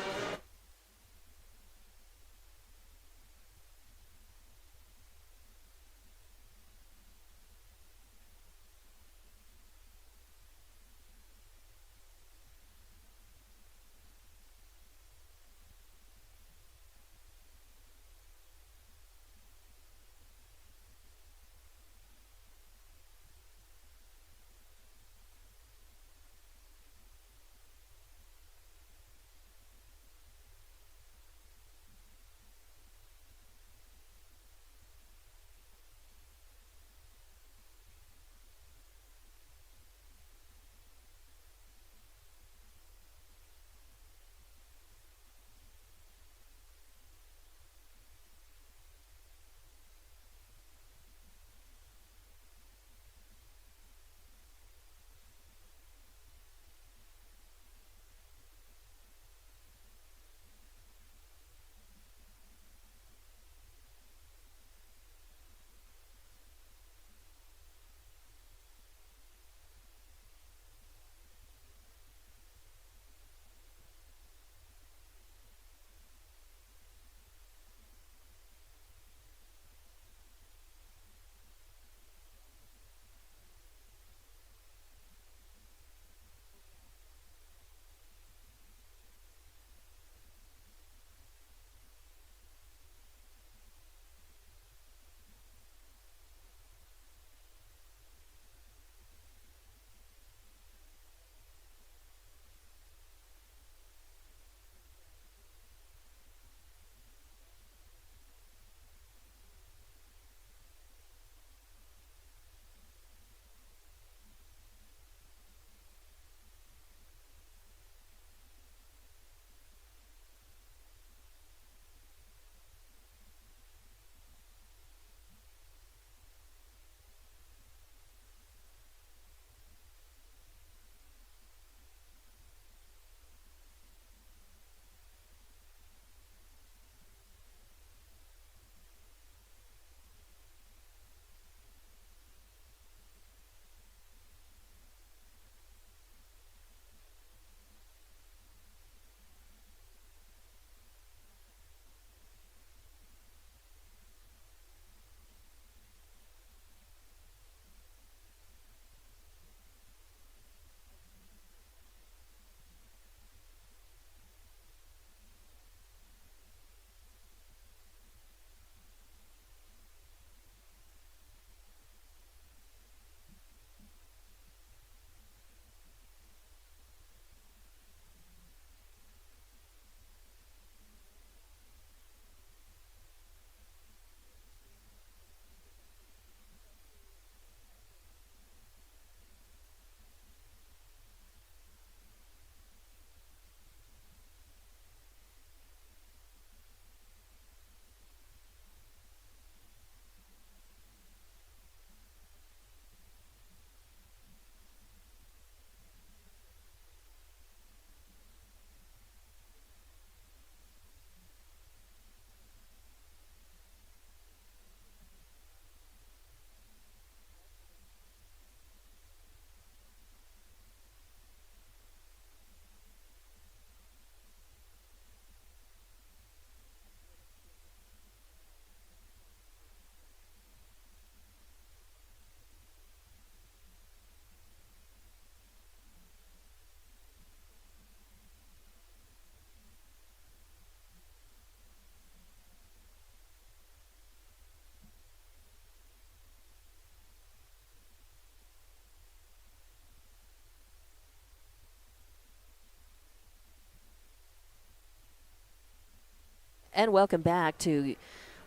And welcome back to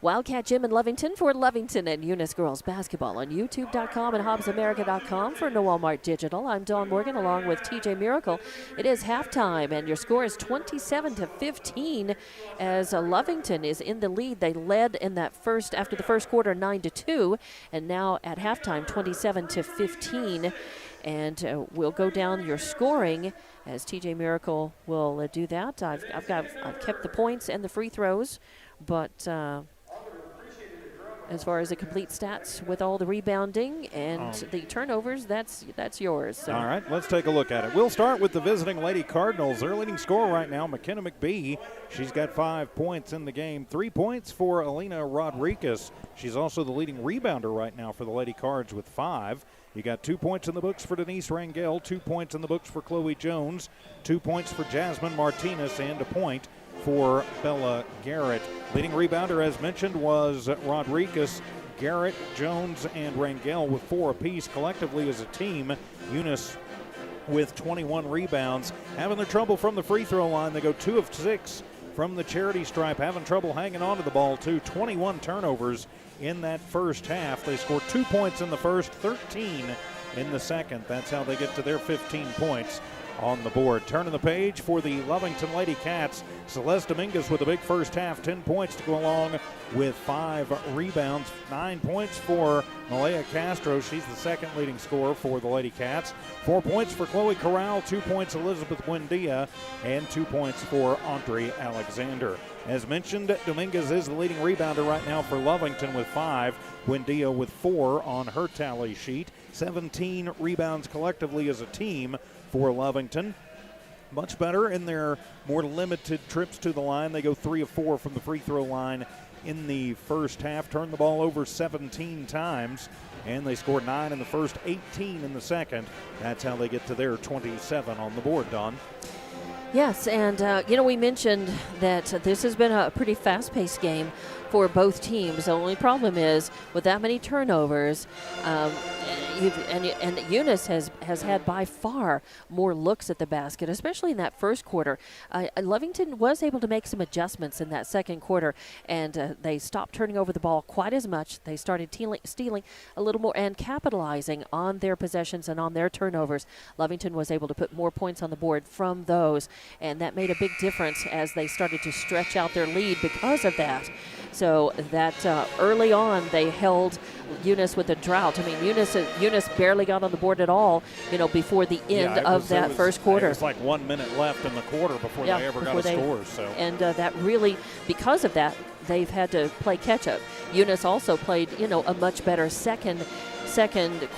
Wildcat Gym in Lovington for Lovington and Eunice girls basketball on YouTube.com and HobbsAmerica.com for Walmart Digital. I'm Dawn Morgan along with TJ Miracle. It is halftime and your score is 27-15 as Lovington is in the lead. They led in that after the first quarter 9-2, and now at halftime 27-15. And we'll go down your scoring as TJ Miracle will do that. I've kept the points and the free throws, but as far as the complete stats with all the rebounding and the turnovers, that's yours. So. All right, let's take a look at it. We'll start with the visiting Lady Cardinals. Their leading scorer right now, McKenna McBee. She's got 5 points in the game. 3 points for Alina Rodriguez. She's also the leading rebounder right now for the Lady Cards with 5. You got 2 points in the books for Denise Rangel, 2 points in the books for Chloe Jones, 2 points for Jasmine Martinez, and a point for Bella Garrett. Leading rebounder, as mentioned, was Rodriguez. Garrett, Jones, and Rangel with 4 apiece collectively as a team. Eunice with 21 rebounds. Having their trouble from the free throw line. They go 2 of 6 from the charity stripe. Having trouble hanging on to the ball, too. 21 turnovers in that first half. They scored 2 points in the first, 13 in the second. That's how they get to their 15 points on the board. Turning the page for the Lovington Lady Cats. Celeste Dominguez with a big first half, 10 points to go along with 5 rebounds. 9 points for Malaya Castro. She's the second leading scorer for the Lady Cats. 4 points for Chloe Corral, 2 points Elizabeth Buendia, and 2 points for Andre Alexander. As mentioned, Dominguez is the leading rebounder right now for Lovington with 5. Buendia with 4 on her tally sheet. 17 rebounds collectively as a team for Lovington. Much better in their more limited trips to the line. They go 3 of 4 from the free throw line in the first half. Turned the ball over 17 times, and they scored 9 in the first, 18 in the second. That's how they get to their 27 on the board, Don. Yes, and we mentioned that this has been a pretty fast-paced game for both teams. The only problem is with that many turnovers, and Eunice has had by far more looks at the basket, especially in that first quarter. Lovington was able to make some adjustments in that second quarter, and they stopped turning over the ball quite as much. They started stealing a little more and capitalizing on their possessions and on their turnovers. Lovington was able to put more points on the board from those, and that made a big difference as they started to stretch out their lead because of that. So that early on they held Eunice with a drought. I mean, Eunice barely got on the board at all, before the end of that first quarter. It was like 1 minute left in the quarter before they ever got a score. So. And that really, because of that, they've had to play catch-up. Eunice also played, a much better second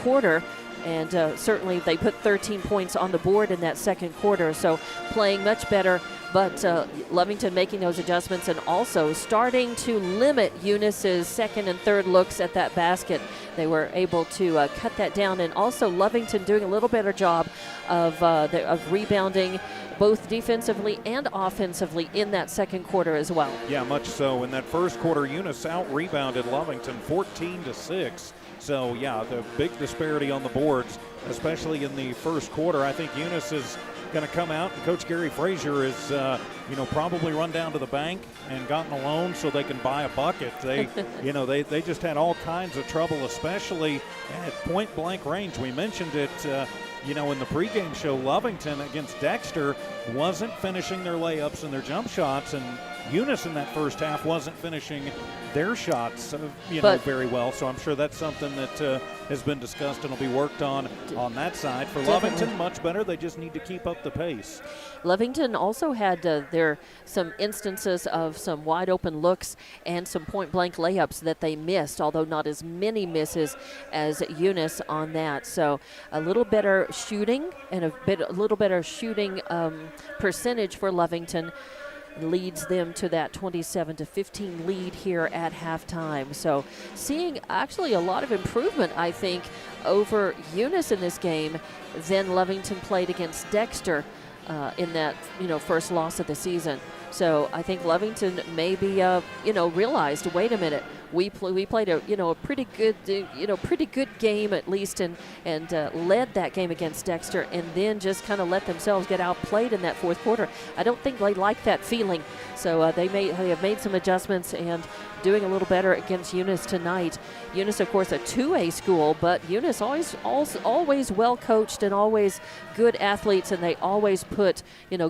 quarter. And certainly they put 13 points on the board in that second quarter, so playing much better. But Lovington making those adjustments and also starting to limit Eunice's second and third looks at that basket. They were able to cut that down, and also Lovington doing a little better job of rebounding both defensively and offensively in that second quarter as well. Yeah, much so. In that first quarter, Eunice out-rebounded Lovington 14-6. So, yeah, the big disparity on the boards, especially in the first quarter. I think Eunice is going to come out, and Coach Gary Frazier is, probably run down to the bank and gotten a loan so they can buy a bucket. They, they just had all kinds of trouble, especially at point-blank range. We mentioned it, in the pregame show. Lovington against Dexter wasn't finishing their layups and their jump shots, and Eunice in that first half wasn't finishing their shots, very well. So I'm sure that's something that has been discussed and will be worked on that side. For Definitely. Lovington, much better. They just need to keep up the pace. Lovington also had some instances of some wide open looks and some point blank layups that they missed, although not as many misses as Eunice on that. So a little better shooting and a little better shooting percentage for Lovington leads them to that 27-15 lead here at halftime. So seeing actually a lot of improvement, I think, over Eunice in this game than Lovington played against Dexter in that first loss of the season. So I think Lovington maybe, realized, wait a minute, we played a pretty good game at least, and led that game against Dexter, and then just kind of let themselves get outplayed in that fourth quarter. I don't think they like that feeling. So they have made some adjustments and doing a little better against Eunice tonight. Eunice, of course, a 2A school, but Eunice always well coached and always good athletes, and they always put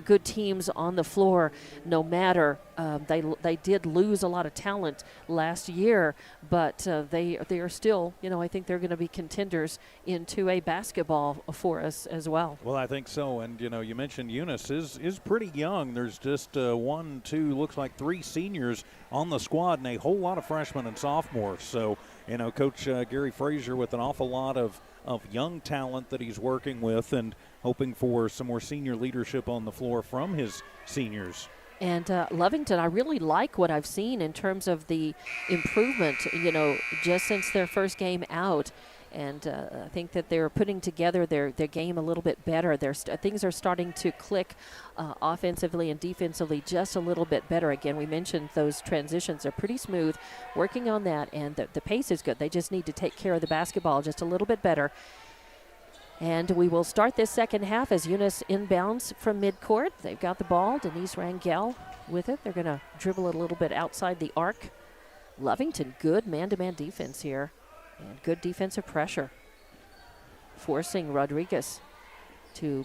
good teams on the floor. No matter they did lose a lot of talent last year, but they are still I think they're going to be contenders in 2A basketball for us as well. Well, I think so, and you mentioned Eunice is pretty young. There's just 1, 2, looks like 3 seniors on the squad, and a whole lot of freshmen and sophomores. So Coach Gary Frazier with an awful lot of young talent that he's working with, and hoping for some more senior leadership on the floor from his seniors. And Lovington, I really like what I've seen in terms of the improvement, just since their first game out. And I think that they're putting together their game a little bit better. Things are starting to click offensively and defensively just a little bit better. Again, we mentioned those transitions are pretty smooth, working on that, and the pace is good. They just need to take care of the basketball just a little bit better. And we will start this second half as Eunice inbounds from midcourt. They've got the ball. Denise Rangel with it. They're going to dribble it a little bit outside the arc. Lovington, good man-to-man defense here. And good defensive pressure. Forcing Rodriguez to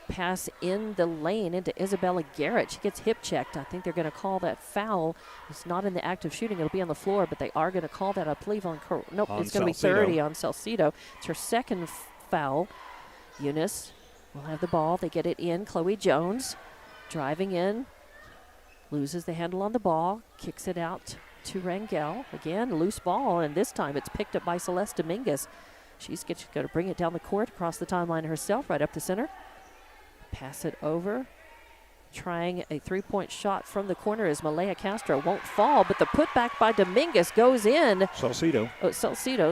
pass in the lane into Isabella Garrett. She gets hip checked. I think they're going to call that foul. It's not in the act of shooting. It'll be on the floor, but they are going to call that, I believe, on it's going to be 30 on Salcido. It's her second foul. Eunice will have the ball. They get it in. Chloe Jones driving in. Loses the handle on the ball. Kicks it out to Rangel. Again, loose ball, and this time it's picked up by Celeste Dominguez. She's going to bring it down the court, across the timeline herself, right up the center. Pass it over. Trying a three-point shot from the corner as Malaya Castro won't fall, but the putback by Dominguez goes in. Salcido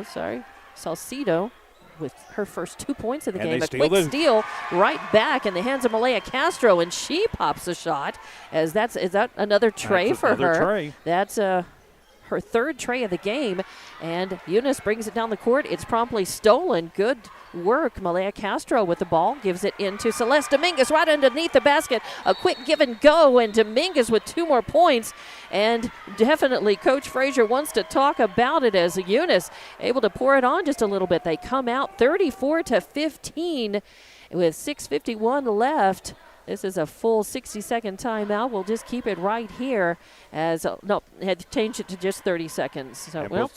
with her first 2 points of the and game. A quick steal right back in the hands of Malaya Castro, and she pops a shot. Is that another tray for her? Tray. That's her third tray of the game, and Eunice brings it down the court. It's promptly stolen. Good work. Malaya Castro with the ball, gives it into Celeste Dominguez right underneath the basket. A quick give and go, and Dominguez with 2 more points. And definitely Coach Frazier wants to talk about it as Eunice able to pour it on just a little bit. They come out 34-15 with 6:51 left. This is a full 60-second timeout. We'll just keep it right here as, had to change it to just 30 seconds. So,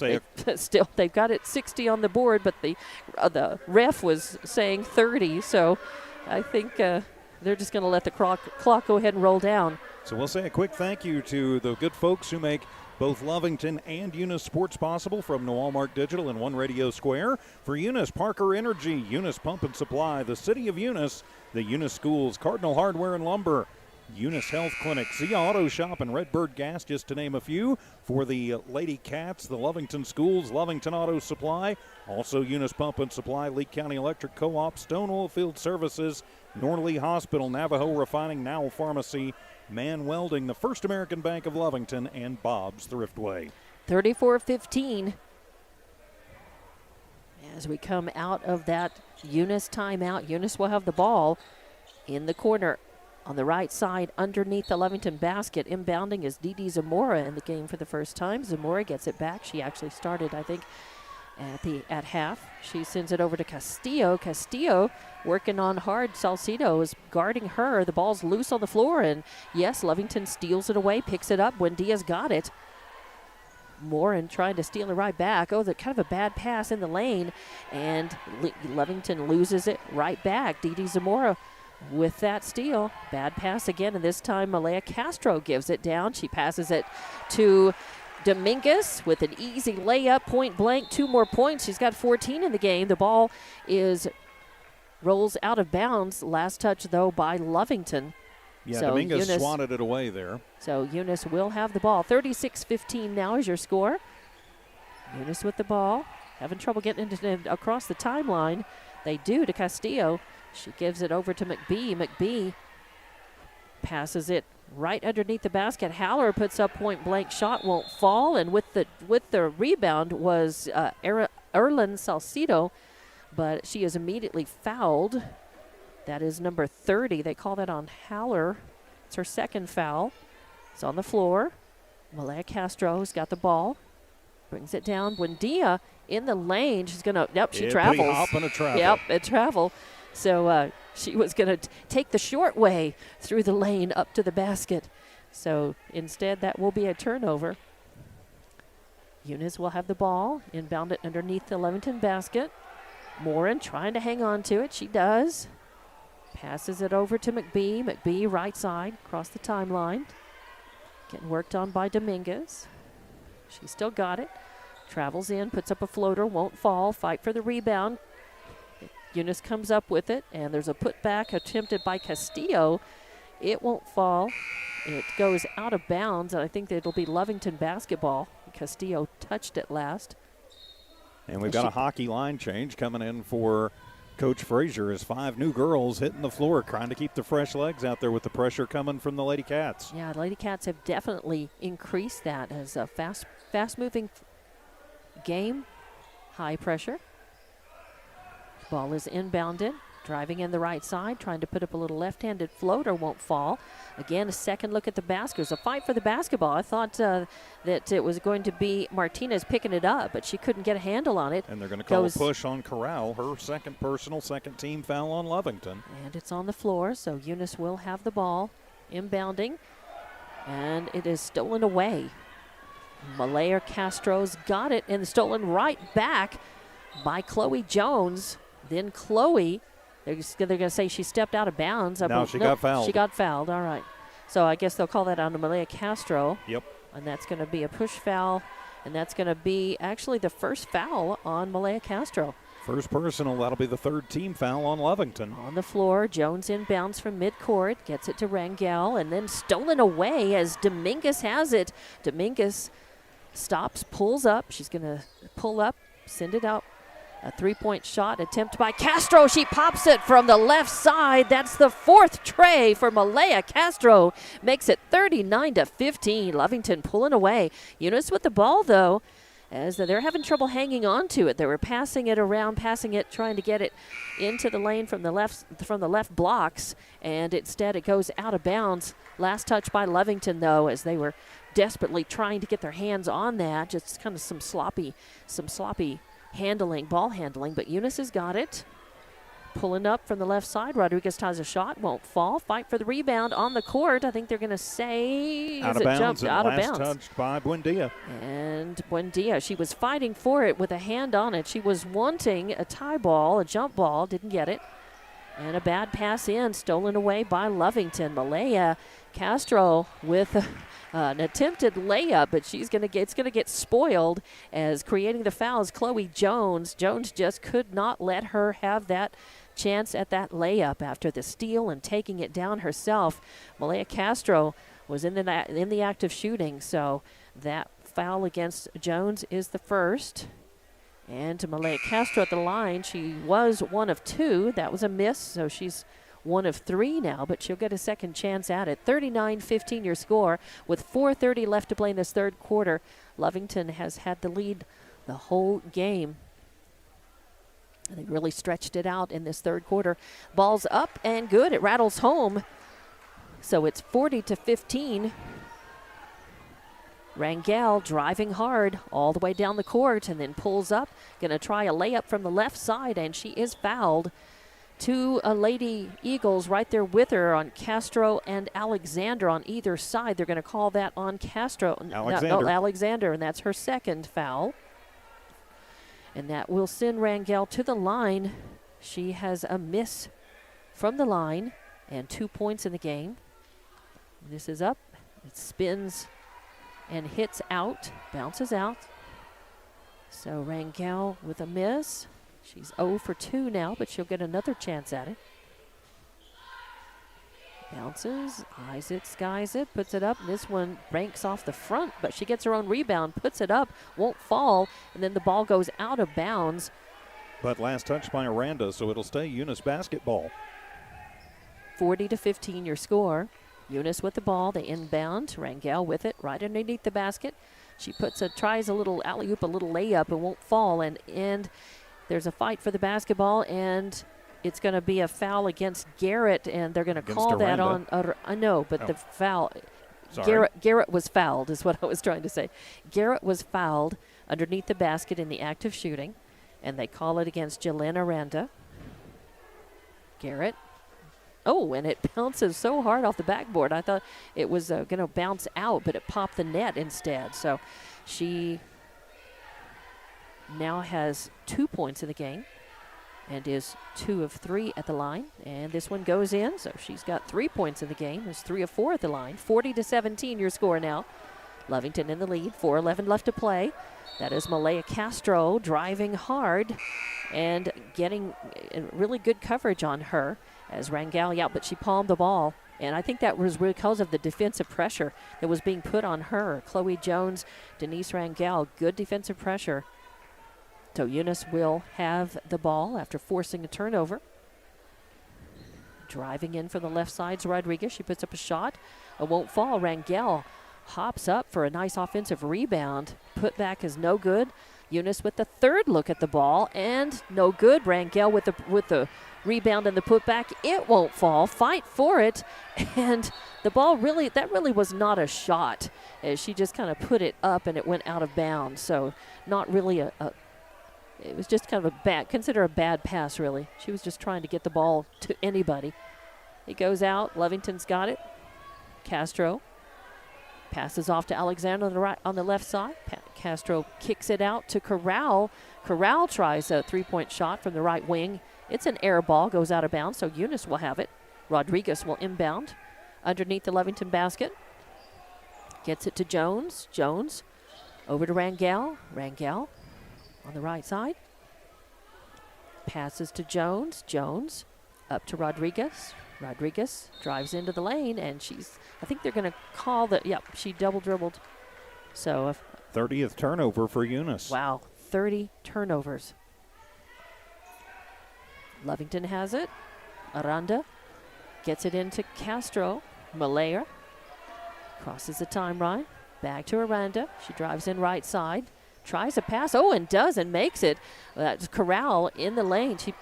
still, they've got it 60 on the board, but the ref was saying 30. So I think they're just going to let the clock go ahead and roll down. So we'll say a quick thank you to the good folks who make both Lovington and Eunice sports possible, from Noalmark Digital and One Radio Square. For Eunice, Parker Energy, Eunice Pump and Supply, the City of Eunice, the Eunice Schools, Cardinal Hardware and Lumber, Eunice Health Clinic, Zia Auto Shop, and Redbird Gas, just to name a few. For the Lady Cats, the Lovington Schools, Lovington Auto Supply, also Eunice Pump and Supply, Lee County Electric Co-op, Stone Oilfield Services, Norley Hospital, Navajo Refining, Nowell Pharmacy, Man Welding, the First American Bank of Lovington, and Bob's Thriftway. 34-15 as we come out of that Eunice timeout. Eunice will have the ball in the corner on the right side underneath the Lovington basket. Inbounding is Didi Zamora in the game for the first time. Zamora gets it back. She actually started, I think, at half. She sends it over to Castillo. Castillo working on hard. Salcido is guarding her. The ball's loose on the floor, and yes, Lovington steals it away, picks it up. Buendia's got it. Morin trying to steal it right back. Oh, kind of a bad pass in the lane, and Lovington loses it right back. Didi Zamora with that steal. Bad pass again, and this time Malaya Castro gives it down. She passes it to Dominguez with an easy layup, point blank, 2 more points. She's got 14 in the game. The ball rolls out of bounds. Last touch, though, by Lovington. Yeah, so Dominguez swatted it away there. So Eunice will have the ball. 36-15 now is your score. Eunice with the ball. Having trouble getting across the timeline. They do to Castillo. She gives it over to McBee. McBee passes it right underneath the basket. Haller puts up point-blank shot, won't fall, and with the rebound was Erlyn Salcido, but she is immediately fouled. That is number 30. They call that on Haller. It's her second foul. It's on the floor. Malaya Castro has got the ball. Brings it down. Buendia in the lane. She's going to, she travels. Hop and a travel. Yep, a travel. So she was going to take the short way through the lane up to the basket. So instead, that will be a turnover. Eunice will have the ball. Inbound it underneath the Lovington basket. Morin trying to hang on to it. She does. Passes it over to McBee. McBee right side across the timeline. Getting worked on by Dominguez. She still got it. Travels in, puts up a floater, won't fall. Fight for the rebound. Eunice comes up with it, and there's a putback attempted by Castillo. It won't fall. It goes out of bounds, and I think that it'll be Lovington basketball. Castillo touched it last. And we've got a hockey line change coming in for Coach Frazier as 5 new girls hitting the floor, trying to keep the fresh legs out there with the pressure coming from the Lady Cats. Yeah, Lady Cats have definitely increased that as a fast-moving game, high pressure. Ball is inbounded, driving in the right side, trying to put up a little left-handed floater, won't fall. Again, a second look at the basket. It was a fight for the basketball. I thought that it was going to be Martinez picking it up, but she couldn't get a handle on it. And they're going to call a push on Corral, her second personal, second team foul on Lovington. And it's on the floor, so Eunice will have the ball inbounding, and it is stolen away. Malaya Castro's got it and stolen right back by Chloe Jones. Then Chloe, they're going to say she stepped out of bounds. No, she got fouled. She got fouled, all right. So I guess they'll call that on to Malaya Castro. Yep. And that's going to be a push foul, and that's going to be actually the first foul on Malaya Castro. First personal, that'll be the third team foul on Lovington. On the floor, Jones inbounds from midcourt, gets it to Rangel, and then stolen away as Dominguez has it. Dominguez stops, pulls up. She's going to pull up, send it out. A three-point shot attempt by Castro. She pops it from the left side. That's the fourth tray for Malaya Castro. Makes it 39-15. Lovington pulling away. Eunice with the ball, though, as they're having trouble hanging on to it. They were passing it around, trying to get it into the lane from the left blocks, and instead it goes out of bounds. Last touch by Lovington, though, as they were desperately trying to get their hands on that. Just kind of some sloppy ball handling, but Eunice has got it. Pulling up from the left side. Rodriguez ties a shot, won't fall. Fight for the rebound on the court. I think they're going to say out of bounds. Out of bounds. Touched by Buendia. And Buendia, she was fighting for it with a hand on it. She was wanting a tie ball, a jump ball, didn't get it. And a bad pass in, stolen away by Lovington. Malaya Castro with an attempted layup, but it's going to get spoiled as creating the foul is Chloe Jones. Jones just could not let her have that chance at that layup after the steal and taking it down herself. Malaya Castro was in the act of shooting, so that foul against Jones is the first. And to Malaya Castro at the line, she was 1 of 2. That was a miss, so she's 1 of 3 now, but she'll get a second chance at it. 39-15 your score with 4:30 left to play in this third quarter. Lovington has had the lead the whole game. They really stretched it out in this third quarter. Ball's up and good. It rattles home. So it's 40-15. Rangel driving hard all the way down the court and then pulls up. Going to try a layup from the left side, and she is fouled. 2 Lady Eagles right there with her on Castro and Alexander on either side. They're going to call that on Castro. Alexander, and that's her second foul. And that will send Rangel to the line. She has a miss from the line and 2 points in the game. This is up. It spins and hits out, bounces out. So Rangel with a miss. She's 0 for 2 now, but she'll get another chance at it. Bounces, eyes it, skies it, puts it up. And this one ranks off the front, but she gets her own rebound, puts it up, won't fall, and then the ball goes out of bounds. But last touch by Aranda, so it'll stay Eunice basketball. 40-15 your score. Eunice with the ball. They inbound. Rangel with it right underneath the basket. She tries a little alley-oop, a little layup, and won't fall. And there's a fight for the basketball, and it's going to be a foul against Garrett, and they're going to call that on. I know, but the foul. Sorry. Garrett was fouled, is what I was trying to say. Garrett was fouled underneath the basket in the act of shooting, and they call it against Jalen Aranda. Garrett. Oh, and it bounces so hard off the backboard. I thought it was going to bounce out, but it popped the net instead. So she now has 2 points in the game and is 2 of 3 at the line. And this one goes in, so she's got 3 points in the game. Is 3 of 4 at the line. 40-17 your score now. Lovington in the lead. 4:11 left to play. That is Malaya Castro driving hard and getting really good coverage on her as Rangel out, but she palmed the ball. And I think that was because of the defensive pressure that was being put on her. Chloe Jones, Denise Rangel, good defensive pressure. So Eunice will have the ball after forcing a turnover. Driving in from the left side's Rodriguez. She puts up a shot. It won't fall. Rangel hops up for a nice offensive rebound. Put back is no good. Eunice with the third look at the ball, and no good. Rangel with the rebound and the putback. It won't fall. Fight for it. And the ball really was not a shot, as she just kind of put it up and it went out of bounds. So not really it was just kind of consider a bad pass, really. She was just trying to get the ball to anybody. It goes out. Lovington's got it. Castro passes off to Alexander on the left side. Castro kicks it out to Corral. Corral tries a three-point shot from the right wing. It's an air ball, goes out of bounds, so Eunice will have it. Rodriguez will inbound underneath the Lovington basket. Gets it to Jones. Jones over to Rangel. Rangel on the right side. Passes to Jones. Jones up to Rodriguez. Rodriguez drives into the lane, and I think they're going to call she double dribbled. So 30th turnover for Eunice. Wow, 30 turnovers. Lovington has it. Aranda gets it into Castro. Malaya crosses the timeline. Back to Aranda. She drives in right side. Tries a pass. Oh, and does and makes it. That's Corral in the lane. She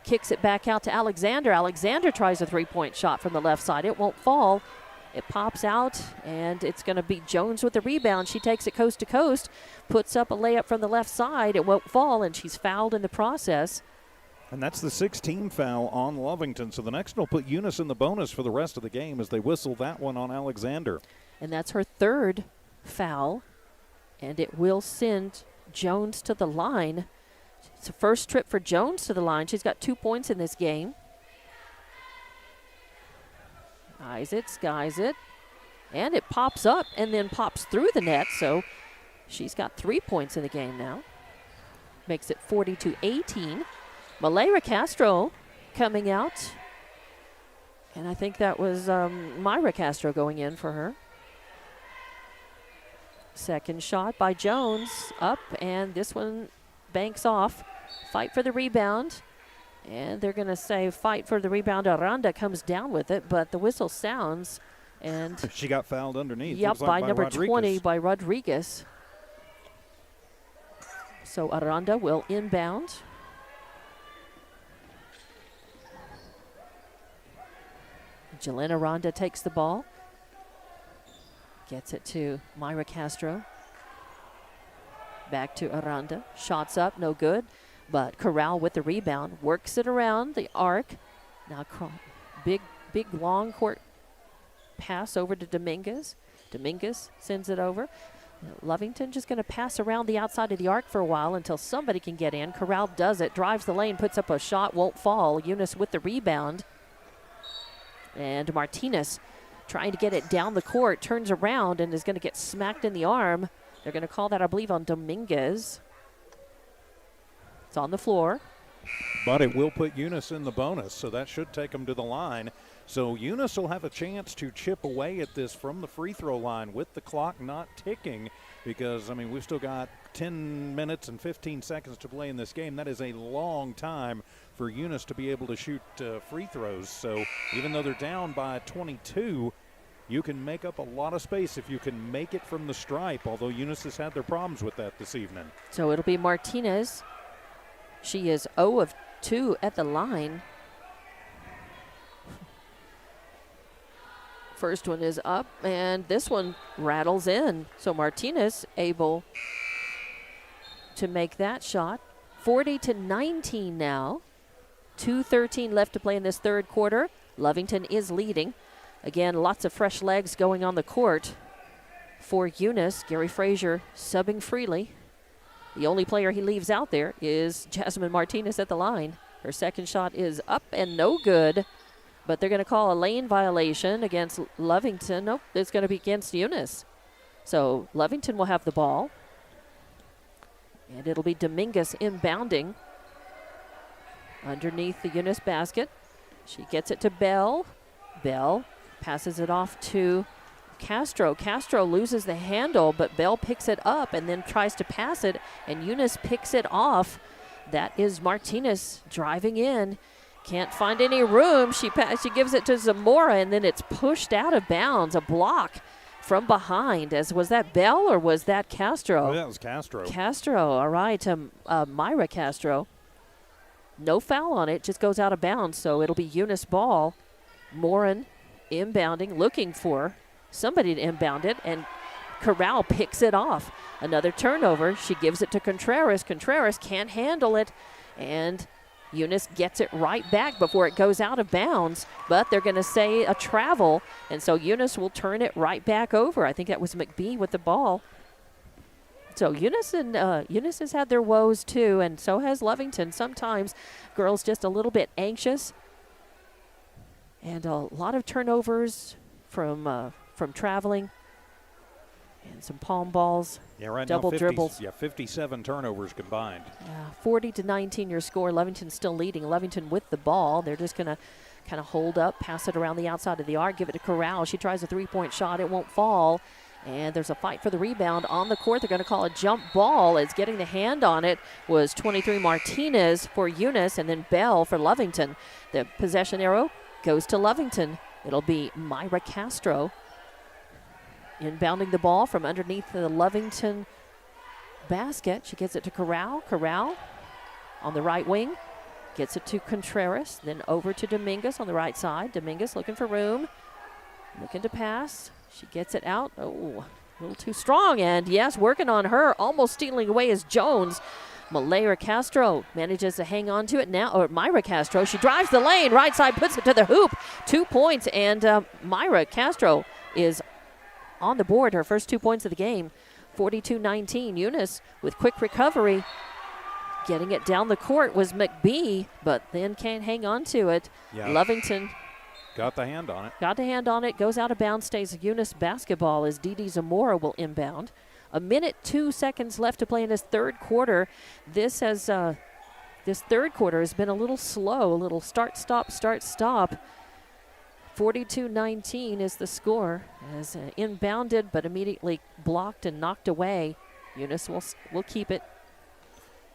kicks it back out to Alexander. Alexander tries a three-point shot from the left side. It won't fall. It pops out, and it's going to be Jones with the rebound. She takes it coast to coast, puts up a layup from the left side. It won't fall, and she's fouled in the process. And that's the 16th foul on Lovington. So the next one will put Eunice in the bonus for the rest of the game as they whistle that one on Alexander. And that's her third foul, and it will send Jones to the line. It's the first trip for Jones to the line. She's got 2 points in this game. Eyes it, skies it, and it pops up and then pops through the net. So she's got 3 points in the game now. Makes it 40-18. Malaya Castro coming out. And I think that was Myra Castro going in for her. Second shot by Jones up, and this one banks off. Fight for the rebound. And they're going to say fight for the rebound. Aranda comes down with it, but the whistle sounds. And she got fouled underneath. Yep, by number Rodriguez. 20 by Rodriguez. So Aranda will inbound. Jalen Aranda takes the ball. Gets it to Myra Castro. Back to Aranda. Shots up, no good. But Corral with the rebound. Works it around the arc. Now big long court pass over to Dominguez. Dominguez sends it over. Lovington just going to pass around the outside of the arc for a while until somebody can get in. Corral does it. Drives the lane. Puts up a shot. Won't fall. Eunice with the rebound. And Martinez trying to get it down the court. Turns around and is going to get smacked in the arm. They're going to call that, I believe, on Dominguez. It's on the floor. But it will put Eunice in the bonus, so that should take them to the line. So Eunice will have a chance to chip away at this from the free throw line with the clock not ticking because, I mean, we've still got 10 minutes and 15 seconds to play in this game. That is a long time for Eunice to be able to shoot free throws. So even though they're down by 22, you can make up a lot of space if you can make it from the stripe, although Eunice has had their problems with that this evening. So it'll be Martinez. She is 0 of 2 at the line. First one is up, and this one rattles in. So Martinez able to make that shot. 40-19 now. 2:13 left to play in this third quarter. Lovington is leading. Again, lots of fresh legs going on the court for Eunice. Gary Frazier subbing freely. The only player he leaves out there is Jasmine Martinez at the line. Her second shot is up and no good, but they're going to call a lane violation against Lovington. Nope, it's going to be against Eunice. So Lovington will have the ball, and it'll be Dominguez inbounding underneath the Eunice basket. She gets it to Bell. Bell passes it off to Castro. Castro loses the handle, but Bell picks it up and then tries to pass it, and Eunice picks it off. That is Martinez driving in. Can't find any room. She gives it to Zamora, and then it's pushed out of bounds. A block from behind. Was that Bell or was that Castro? Oh, that was Castro. Castro, all right. Myra Castro. No foul on it, just goes out of bounds, so it'll be Eunice ball. Morin inbounding, looking for somebody to inbound it, and Corral picks it off. Another turnover. She gives it to Contreras. Contreras can't handle it, and Eunice gets it right back before it goes out of bounds, but they're going to say a travel, and so Eunice will turn it right back over. I think that was McBee with the ball. So Eunice has had their woes too, and so has Lovington. Sometimes girls just a little bit anxious, and a lot of turnovers from traveling, and some palm balls. Yeah, right double now, dribbles. Yeah, 57 turnovers combined. 40-19 your score. Lovington still leading. Lovington with the ball. They're just going to kind of hold up, pass it around the outside of the arc, give it to Corral. She tries a three-point shot. It won't fall. And there's a fight for the rebound on the court. They're going to call a jump ball. As getting the hand on it was 23 Martinez for Eunice, and then Bell for Lovington. The possession arrow goes to Lovington. It'll be Myra Castro inbounding the ball from underneath the Lovington basket. She gets it to Corral. Corral on the right wing. Gets it to Contreras. Then over to Dominguez on the right side. Dominguez looking for room. Looking to pass. She gets it out. Oh, a little too strong. And yes, working on her. Almost stealing away is Jones. Myra Castro manages to hang on to it now. Or Myra Castro. She drives the lane. Right side puts it to the hoop. 2 points. And Myra Castro is on the board, her first 2 points of the game. 42-19. Eunice with quick recovery. Getting it down the court was McBee, but then can't hang on to it. Yeah. Lovington got the hand on it. Got the hand on it. Goes out of bounds. Stays Eunice basketball as Didi Zamora will inbound. 1 minute, 2 seconds left to play in this third quarter. This third quarter has been a little slow, a little start, stop, start, stop. 42-19 is the score, as inbounded but immediately blocked and knocked away. Eunice will keep it.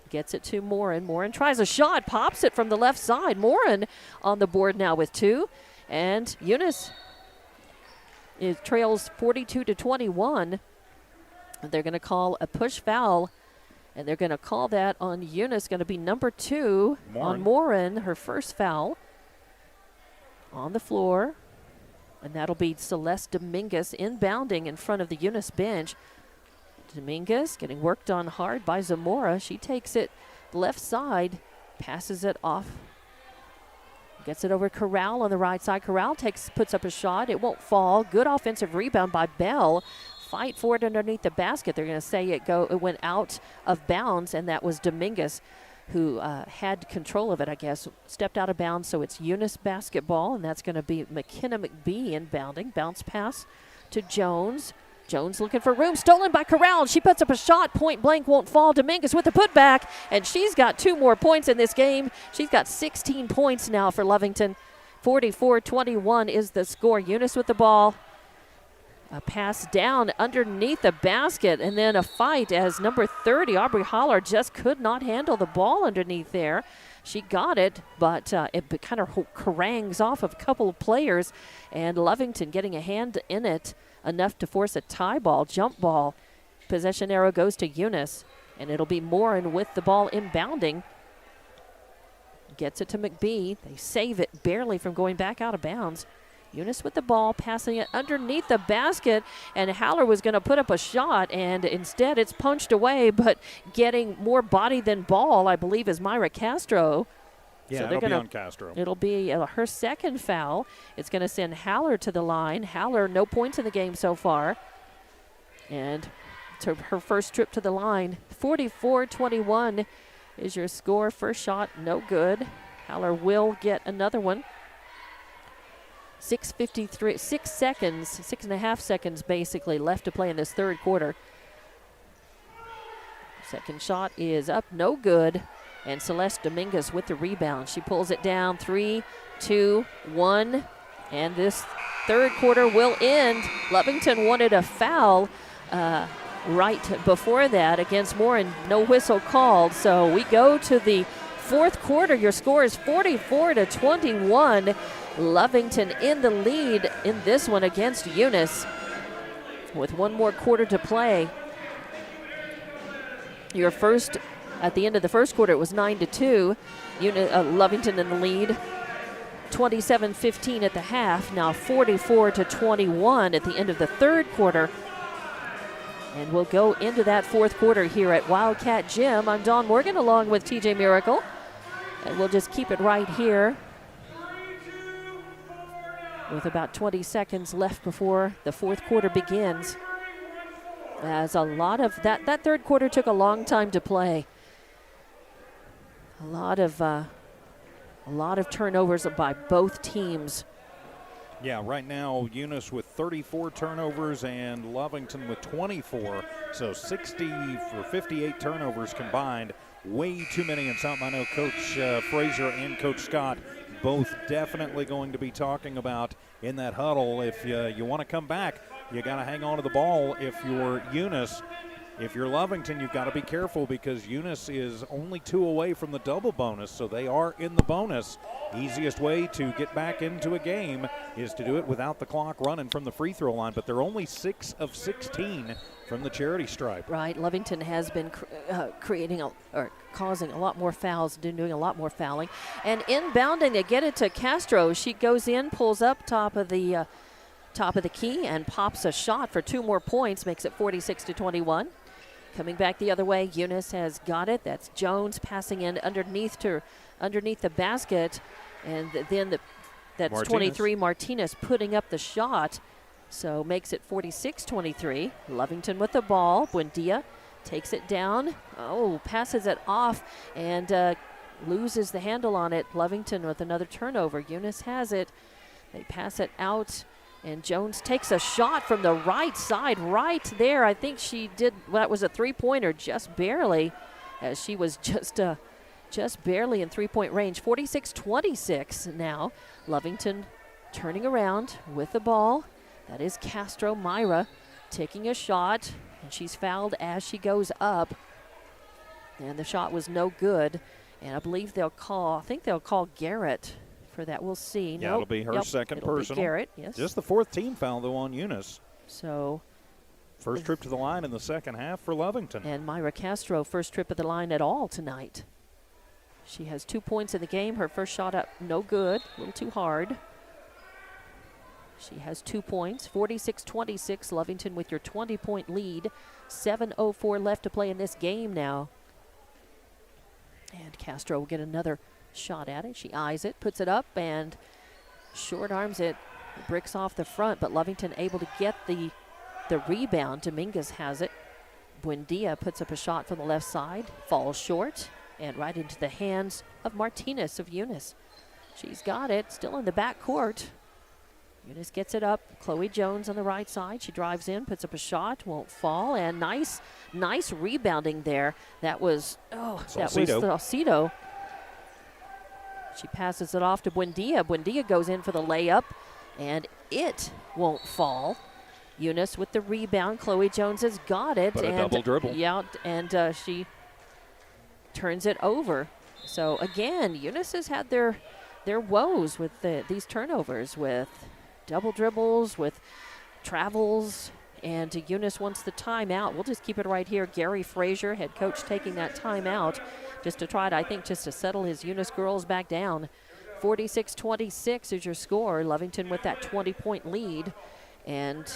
Gets it to Morin. Morin tries a shot, pops it from the left side. Morin on the board now with 2. And Eunice trails 42-21. They're going to call a push foul, and they're going to call that on Eunice. Going to be number 2 on Morin, her first foul. On the floor, and that'll be Celeste Dominguez inbounding in front of the Eunice bench. Dominguez getting worked on hard by Zamora. She takes it left side, passes it off, gets it over Corral on the right side. Corral puts up a shot. It won't fall. Good offensive rebound by Bell. Fight for it underneath the basket. They're going to say it went out of bounds, and that was Dominguez who had control of it, I guess. Stepped out of bounds, so it's Eunice basketball, and that's going to be McKenna McBee inbounding. Bounce pass to Jones. Jones looking for room. Stolen by Corral. She puts up a shot. Point blank won't fall. Dominguez with the putback, and she's got 2 more points in this game. She's got 16 points now for Lovington. 44-21 is the score. Eunice with the ball. A pass down underneath the basket, and then a fight as number 30, Aubrey Holler, just could not handle the ball underneath there. She got it, but it kind of harangues off of a couple of players, and Lovington getting a hand in it enough to force a tie ball, jump ball. Possession arrow goes to Eunice, and it'll be Morin with the ball inbounding. Gets it to McBee. They save it barely from going back out of bounds. Eunice with the ball, passing it underneath the basket, and Haller was going to put up a shot, and instead it's punched away, but getting more body than ball, I believe, is Myra Castro. Yeah, so it'll be on Castro. It'll be her second foul. It's going to send Haller to the line. Haller, no points in the game so far. And to her first trip to the line. 44-21 is your score. First shot, no good. Haller will get another one. 6:53, 6 seconds, 6.5 seconds basically left to play in this third quarter. Second shot is up, no good. And Celeste Dominguez with the rebound. She pulls it down, 3, 2, 1. And this third quarter will end. Lovington wanted a foul right before that against Morin. No whistle called. So we go to the fourth quarter. Your score is 44-21. Lovington in the lead in this one against Eunice with one more quarter to play. Your first, at the end of the first quarter, it was 9-2. Lovington in the lead. 27-15 at the half. Now 44-21 at the end of the third quarter. And we'll go into that fourth quarter here at Wildcat Gym. I'm Dawn Morgan along with TJ Miracle. And we'll just keep it right here with about 20 seconds left before the fourth quarter begins. As a lot of that third quarter took a long time to play. A lot of turnovers by both teams. Yeah, right now Eunice with 34 turnovers and Lovington with 24. So 60 for 58 turnovers combined. Way too many in something I know Coach Frazier and Coach Scott both definitely going to be talking about in that huddle. If you want to come back, you got to hang on to the ball. If you're Eunice, if you're Lovington, you've got to be careful because Eunice is only 2 away from the double bonus, so they are in the bonus. Easiest way to get back into a game is to do it without the clock running from the free throw line, but they're only 6 of 16 from the charity stripe. Right, Lovington has been causing a lot more fouls, doing a lot more fouling. And inbounding, they get it to Castro. She goes in, pulls up top of the key, and pops a shot for 2 more points, makes it 46-21. Coming back the other way, Eunice has got it. That's Jones passing in underneath the basket, and then that's Martinez. 23 Martinez putting up the shot. So makes it 46-23. Lovington with the ball. Buendia takes it down. Oh, passes it off and loses the handle on it. Lovington with another turnover. Eunice has it. They pass it out, and Jones takes a shot from the right side right there. I think she did, that was a three-pointer just barely, as she was just barely in three-point range. 46-26 now. Lovington turning around with the ball. That is Castro. Myra taking a shot, and she's fouled as she goes up. And the shot was no good. And I believe they'll call Garrett for that. We'll see. Yeah, it'll be her second personal. Garrett, yes. Just the 4th team foul, though, on Eunice. So first trip to the line in the second half for Lovington. And Myra Castro, first trip of the line at all tonight. She has 2 points in the game. Her first shot up, no good. A little too hard. She has 2 points, 46-26. Lovington with your 20-point lead. 7:04 left to play in this game now. And Castro will get another shot at it. She eyes it, puts it up, and short arms it. Bricks off the front, but Lovington able to get the rebound. Dominguez has it. Buendia puts up a shot from the left side, falls short, and right into the hands of Martinez of Eunice. She's got it, still in the back court. Eunice gets it up. Chloe Jones on the right side. She drives in, puts up a shot, won't fall, and nice rebounding there. That was Salcido. She passes it off to Buendia. Buendia goes in for the layup, and it won't fall. Eunice with the rebound. Chloe Jones has got it. But a double dribble. Yeah, and she turns it over. So again, Eunice has had their woes with these turnovers, with double dribbles, with travels, and Eunice wants the timeout. We'll just keep it right here. Gary Frazier, head coach, taking that timeout just to try to, I think, just to settle his Eunice girls back down. 46-26 is your score. Lovington with that 20-point lead. And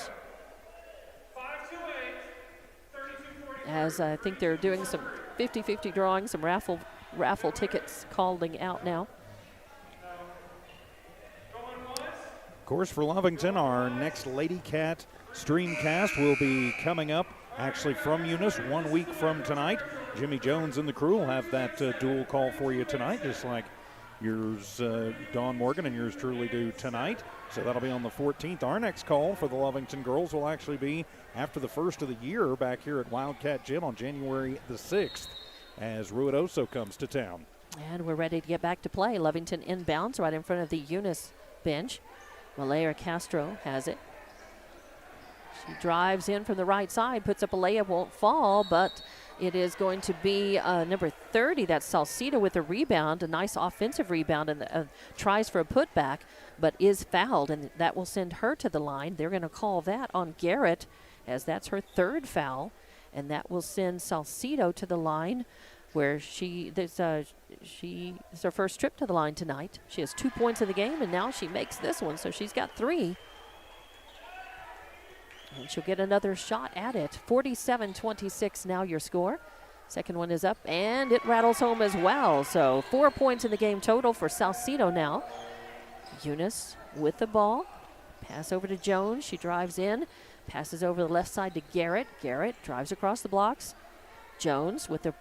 as I think they're doing some 50-50 drawing, some raffle tickets calling out now. Of course, for Lovington, our next Lady Cat streamcast will be coming up actually from Eunice 1 week from tonight. Jimmy Jones and the crew will have that dual call for you tonight, just like yours, Dawn Morgan, and yours truly do tonight. So that'll be on the 14th. Our next call for the Lovington girls will actually be after the first of the year back here at Wildcat Gym on January the 6th as Ruidoso comes to town. And we're ready to get back to play. Lovington inbounds right in front of the Eunice bench. Malaya Castro has it. She drives in from the right side, puts up a layup, won't fall, but it is going to be number 30. That's Salcido with a rebound, a nice offensive rebound, and tries for a putback, but is fouled, and that will send her to the line. They're going to call that on Garrett, as that's her third foul, and that will send Salcido to the line, where it's her first trip to the line tonight. She has 2 points in the game, and now she makes this one, so she's got 3. And she'll get another shot at it. 47-26 now your score. Second one is up, and it rattles home as well. So 4 points in the game total for Salcido now. Eunice with the ball. Pass over to Jones. She drives in. Passes over the left side to Garrett. Garrett drives across the blocks. Jones with a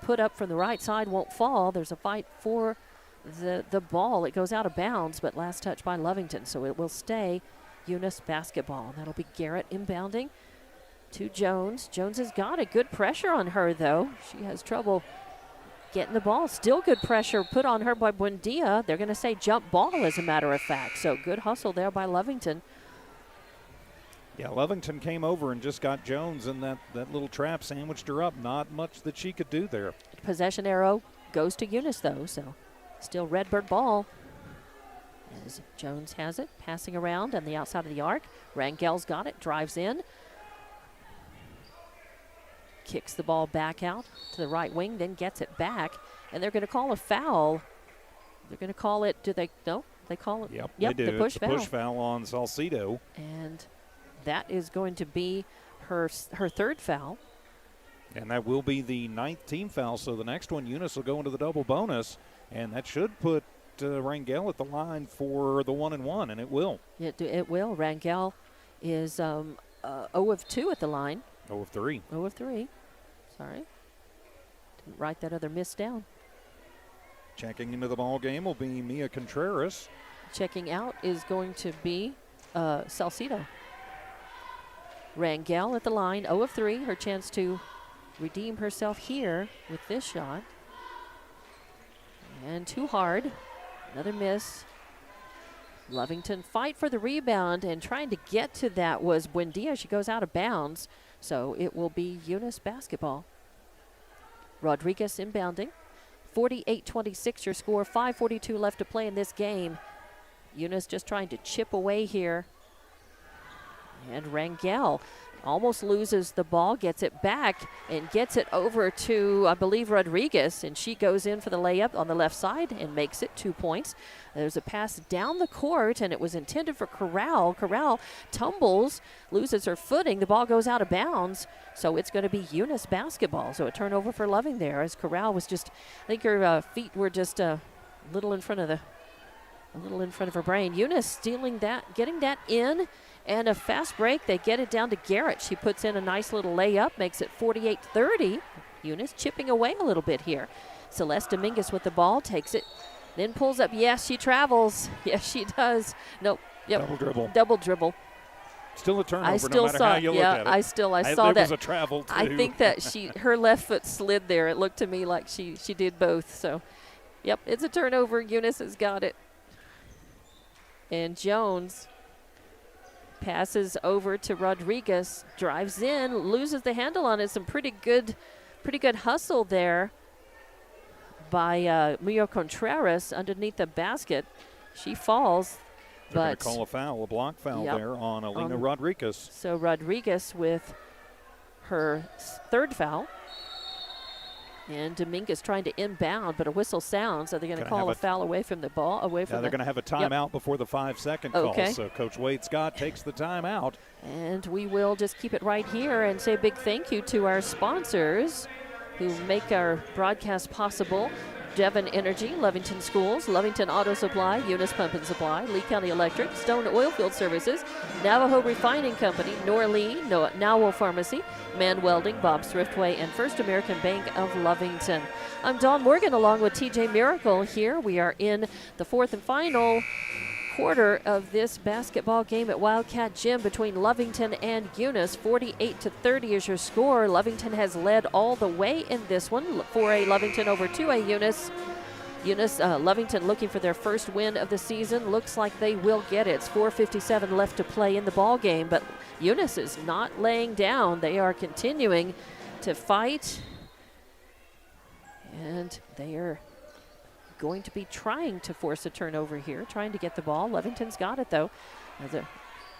put up from the right side, won't fall. There's a fight for the ball. It goes out of bounds, but last touch by Lovington, so it will stay Eunice basketball. That'll be Garrett inbounding to Jones. Jones has got it. Good pressure on her, though. She has trouble getting the ball. Still good pressure put on her by Buendia. They're going to say jump ball, as a matter of fact. So good hustle there by Lovington. Yeah, Lovington came over and just got Jones in that little trap, sandwiched her up. Not much that she could do there. Possession arrow goes to Eunice, though, so still Redbird ball. As Jones has it, passing around on the outside of the arc. Rangel's got it, drives in. Kicks the ball back out to the right wing, then gets it back. And they're going to call a foul. They're going to call it, no? They call it? Yep, they do. The push foul. Push foul on Salcido. And that is going to be her third foul. And that will be the 9th team foul. So the next one, Eunice will go into the double bonus. And that should put Rangel at the line for the 1-and-1, and it will. It will. Rangel is 0 of 2 at the line. 0 of 3. 0 of 3. Sorry. Didn't write that other miss down. Checking into the ball game will be Mia Contreras. Checking out is going to be Salcido. Rangel at the line, 0 of 3. Her chance to redeem herself here with this shot. And too hard. Another miss. Lovington fight for the rebound, and trying to get to that was Buendia. She goes out of bounds, so it will be Eunice basketball. Rodriguez inbounding. 48-26 your score. 5:42 left to play in this game. Eunice just trying to chip away here. And Rangel almost loses the ball, gets it back, and gets it over to, I believe, Rodriguez, and she goes in for the layup on the left side and makes it 2 points. There's a pass down the court, and it was intended for Corral. Corral tumbles, loses her footing. The ball goes out of bounds, so it's going to be Eunice basketball. So a turnover for Loving there, as Corral was just, I think her feet were just a little in front of her brain. Eunice stealing that, getting that in. And a fast break, they get it down to Garrett. She puts in a nice little layup, makes it 48-30. Eunice chipping away a little bit here. Celeste Dominguez with the ball, takes it, then pulls up. Yes, she travels. Yes, she does. Nope. Yep. Double dribble. Still a turnover, no matter how you look at it. I saw that. There was a travel, too. I think that her left foot slid there. It looked to me like she did both. So, yep, it's a turnover. Eunice has got it. And Jones Passes over to Rodriguez, drives in, loses the handle on it. Some pretty good hustle there by Mio Contreras underneath the basket. She falls. They're going to call a foul, a block foul there on Alina Rodriguez. So Rodriguez with her third foul. And Dominguez trying to inbound, but a whistle sounds, so they're going to call a foul away from the ball. They're going to have a timeout before the 5-second call. So Coach Wade Scott takes the timeout. And we will just keep it right here and say a big thank you to our sponsors who make our broadcast possible. Devon Energy, Lovington Schools, Lovington Auto Supply, Eunice Pump and Supply, Lee County Electric, Stone Oilfield Services, Navajo Refining Company, Norlee, Nowell Pharmacy, Man Welding, Bob's Thriftway, and First American Bank of Lovington. I'm Dawn Morgan along with TJ Miracle here. We are in the fourth and final quarter of this basketball game at Wildcat Gym between Lovington and Eunice. 48-30 is your score. Lovington has led all the way in this one. 4A Lovington over 2A Eunice. Lovington looking for their first win of the season. Looks like they will get it. It's 4:57 left to play in the ball game, but Eunice is not laying down. They are continuing to fight, and they are going to be trying to force a turnover here, trying to get the ball. Lovington's got it, though. As a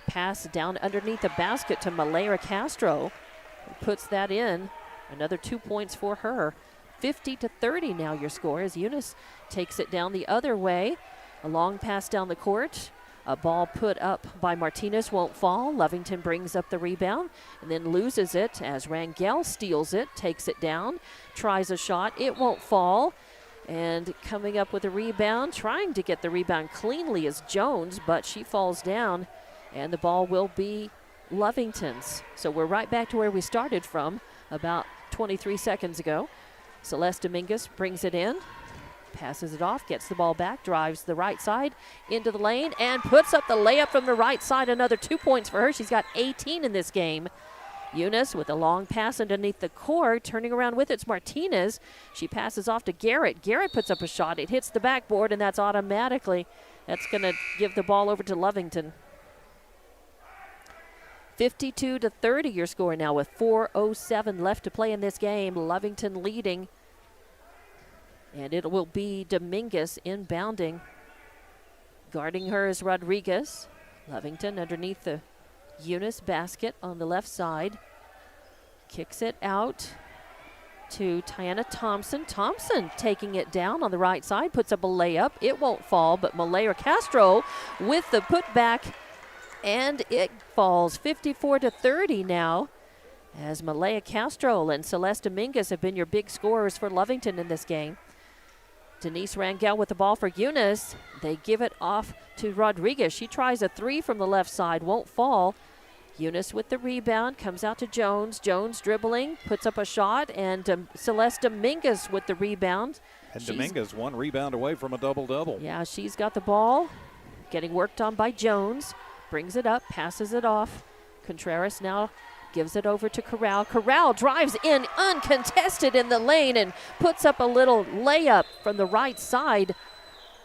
pass down underneath the basket to Malaya Castro, who puts that in. Another 2 points for her. 50-30 now your score as Eunice takes it down the other way. A long pass down the court. A ball put up by Martinez won't fall. Lovington brings up the rebound and then loses it as Rangel steals it, takes it down, tries a shot. It won't fall. And coming up with a rebound, trying to get the rebound cleanly is Jones, but she falls down, and the ball will be Lovington's. So we're right back to where we started from about 23 seconds ago. Celeste Dominguez brings it in, passes it off, gets the ball back, drives the right side into the lane, and puts up the layup from the right side. Another 2 points for her. She's got 18 in this game. Eunice with a long pass underneath the court, turning around with it's Martinez. She passes off to Garrett. Garrett puts up a shot. It hits the backboard, and that's going to give the ball over to Lovington. 52-30 your score now with 4:07 left to play in this game. Lovington leading, and it will be Dominguez inbounding. Guarding her is Rodriguez. Lovington underneath the Eunice basket on the left side. Kicks it out to Tiana Thompson. Thompson taking it down on the right side, puts up a layup. It won't fall, but Malaya Castro with the putback, and it falls. 54-30 now as Malaya Castro and Celeste Dominguez have been your big scorers for Lovington in this game. Denise Rangel with the ball for Eunice. They give it off to Rodriguez. She tries a three from the left side, won't fall. Eunice with the rebound, comes out to Jones. Jones dribbling, puts up a shot, and Celeste Dominguez with the rebound. And Dominguez one rebound away from a double-double. Yeah, she's got the ball, getting worked on by Jones. Brings it up, passes it off. Contreras now gives it over to Corral. Corral drives in uncontested in the lane and puts up a little layup from the right side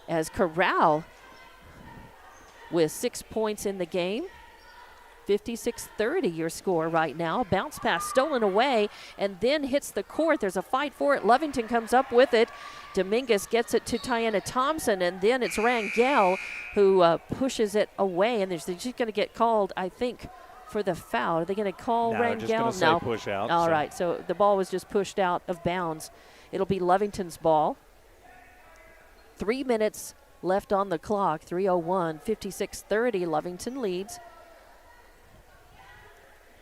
as Corral with 6 points in the game. 56-30 your score right now. Bounce pass stolen away and then hits the court. There's a fight for it. Lovington comes up with it. Dominguez gets it to Tiana Thompson, and then it's Rangel who pushes it away, and she's going to get called, I think, for the foul. Are they going to call Rangel? Just gonna say push out. All right, so the ball was just pushed out of bounds. It'll be Lovington's ball. 3 minutes left on the clock. 3:01, 56-30. Lovington leads.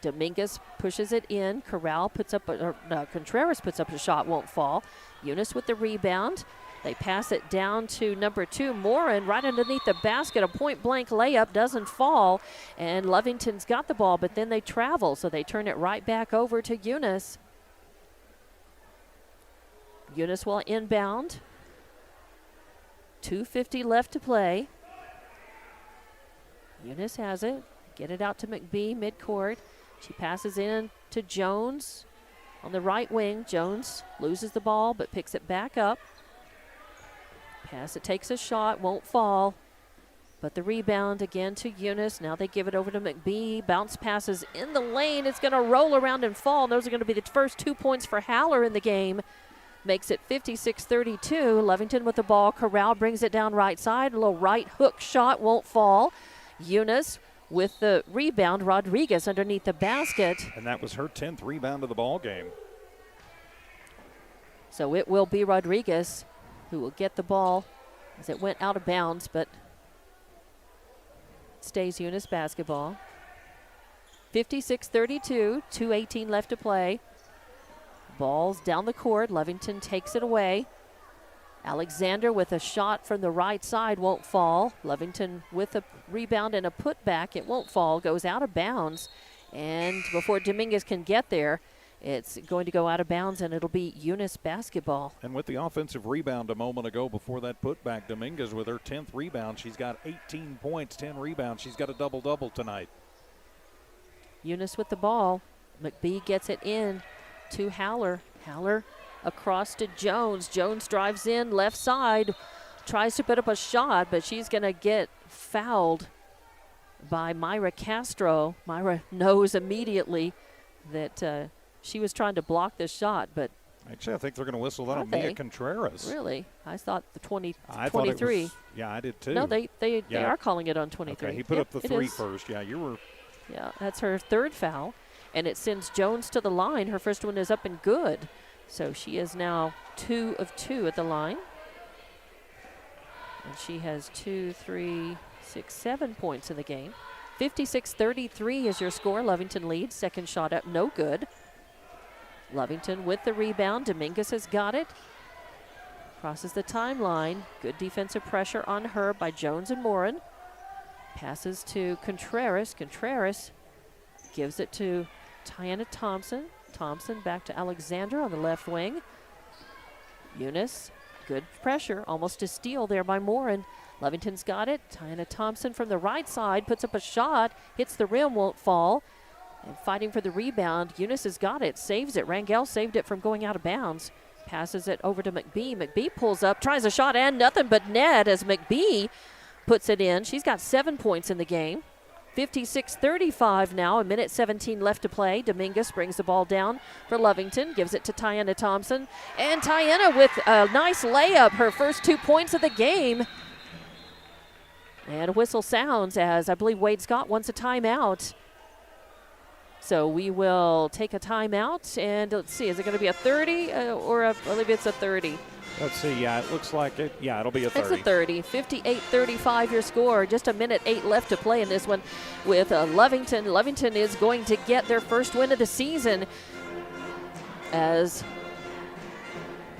Dominguez pushes it in. Corral puts up, Contreras puts up a shot, won't fall. Eunice with the rebound. They pass it down to number 2, Morin, right underneath the basket. A point-blank layup, doesn't fall, and Lovington's got the ball, but then they travel, so they turn it right back over to Eunice. Eunice will inbound. 2:50 left to play. Eunice has it. Get it out to McBee, midcourt. She passes in to Jones on the right wing. Jones loses the ball but picks it back up. Pass, it takes a shot, won't fall. But the rebound again to Eunice. Now they give it over to McBee. Bounce passes in the lane. It's going to roll around and fall. Those are going to be the first 2 points for Haller in the game. Makes it 56-32. Lovington with the ball. Corral brings it down right side. A little right hook shot won't fall. Eunice with the rebound. Rodriguez underneath the basket. And that was her 10th rebound of the ball game. So it will be Rodriguez who will get the ball as it went out of bounds, but stays Eunice basketball. 56-32, 2:18 left to play. Ball's down the court. Lovington takes it away. Alexander with a shot from the right side won't fall. Lovington with a rebound and a putback. It won't fall. Goes out of bounds. And before Dominguez can get there, it's going to go out of bounds, and it'll be Eunice basketball. And with the offensive rebound a moment ago before that putback, Dominguez with her 10th rebound. She's got 18 points, 10 rebounds. She's got a double-double tonight. Eunice with the ball. McBee gets it in to Haller. Haller across to Jones. Jones drives in left side, tries to put up a shot, but she's going to get fouled by Myra Castro. Myra knows immediately that she was trying to block this shot, but actually, I think they're going to whistle that on Mia Contreras. Really? I thought the 23. Yeah, I did too. No, they are calling it on 23. Okay, he put up the three first. Yeah, you were. Yeah, that's her third foul, and it sends Jones to the line. Her first one is up and good, so she is now 2 of 2 at the line, and she has 2, 3, 6, 7 points in the game. 56-33 is your score. Lovington leads. Second shot up, no good. Lovington with the rebound. Dominguez has got it. Crosses the timeline. Good defensive pressure on her by Jones and Morin. Passes to Contreras. Contreras gives it to Tiana Thompson. Thompson back to Alexander on the left wing. Eunice, good pressure. Almost a steal there by Morin. Lovington's got it. Tiana Thompson from the right side puts up a shot. Hits the rim, won't fall. And fighting for the rebound, Eunice has got it, saves it. Rangel saved it from going out of bounds. Passes it over to McBee. McBee pulls up, tries a shot, and nothing but net as McBee puts it in. She's got 7 points in the game. 56-35 now, a minute 17 left to play. Dominguez brings the ball down for Lovington, gives it to Tiana Thompson. And Tiana with a nice layup, her first 2 points of the game. And a whistle sounds as I believe Wade Scott wants a timeout. So we will take a timeout, and let's see, is it going to be a 30 or I believe it's a 30? Let's see, yeah, it looks like it. Yeah, it'll be a 30. It's a 30. 58-35 your score. Just a minute 8 left to play in this one with Lovington. Lovington is going to get their first win of the season as...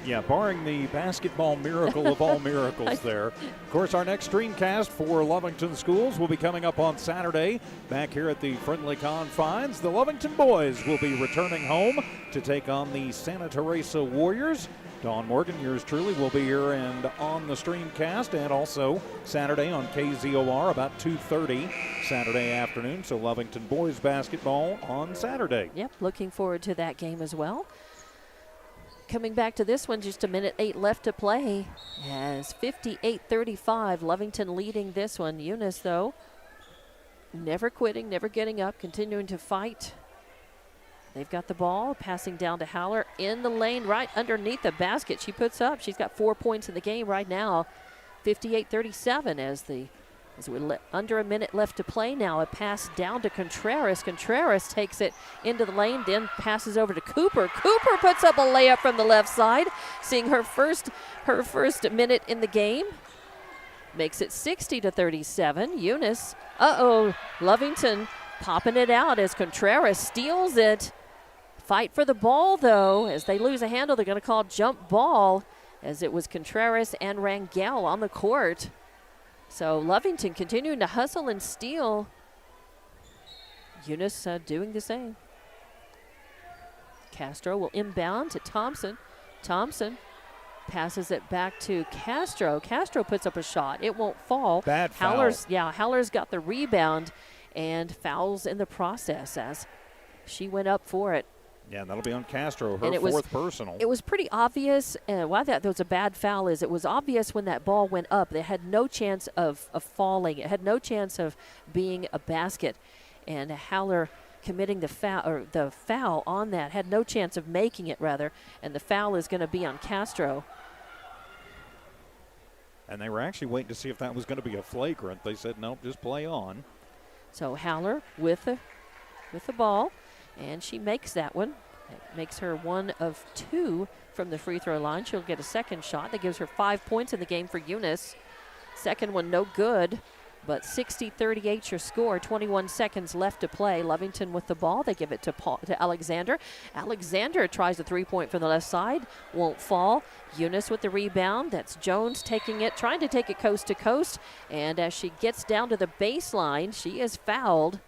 Yeah, barring the basketball miracle of all miracles there. Of course, our next streamcast for Lovington Schools will be coming up on Saturday back here at the friendly confines. The Lovington boys will be returning home to take on the Santa Teresa Warriors. Dawn Morgan, yours truly, will be here and on the streamcast, and also Saturday on KZOR about 2:30 Saturday afternoon. So Lovington boys basketball on Saturday. Yep, looking forward to that game as well. Coming back to this one, just a minute 8 left to play as 58-35, Lovington leading this one. Eunice, though, never quitting, never getting up, continuing to fight. They've got the ball, passing down to Haller in the lane right underneath the basket. She puts up. She's got 4 points in the game right now. 58-37 as we're under a minute left to play now. A pass down to Contreras. Contreras takes it into the lane, then passes over to Cooper. Cooper puts up a layup from the left side, seeing her first minute in the game. Makes it 60-37. Eunice, Lovington popping it out as Contreras steals it. Fight for the ball, though. As they lose a handle, they're going to call jump ball, as it was Contreras and Rangel on the court. So Lovington continuing to hustle and steal. Eunice doing the same. Castro will inbound to Thompson. Thompson passes it back to Castro. Castro puts up a shot. It won't fall. Bad foul. Haller's got the rebound and fouls in the process as she went up for it. Yeah, that'll be on Castro, her And fourth personal. It was pretty obvious. Why that was a bad foul is it was obvious when that ball went up. They had no chance of falling. It had no chance of being a basket. And Haller committing the foul on that had no chance of making it, rather. And the foul is going to be on Castro. And they were actually waiting to see if that was going to be a flagrant. They said, nope, just play on. So Haller with the ball. And she makes that one. It makes her 1 of 2 from the free throw line. She'll get a second shot. That gives her 5 points in the game for Eunice. Second one no good, but 60-38 your score. 21 seconds left to play. Lovington with the ball. They give it to Alexander. Alexander tries a three-point from the left side. Won't fall. Eunice with the rebound. That's Jones taking it, trying to take it coast to coast. And as she gets down to the baseline, she is fouled.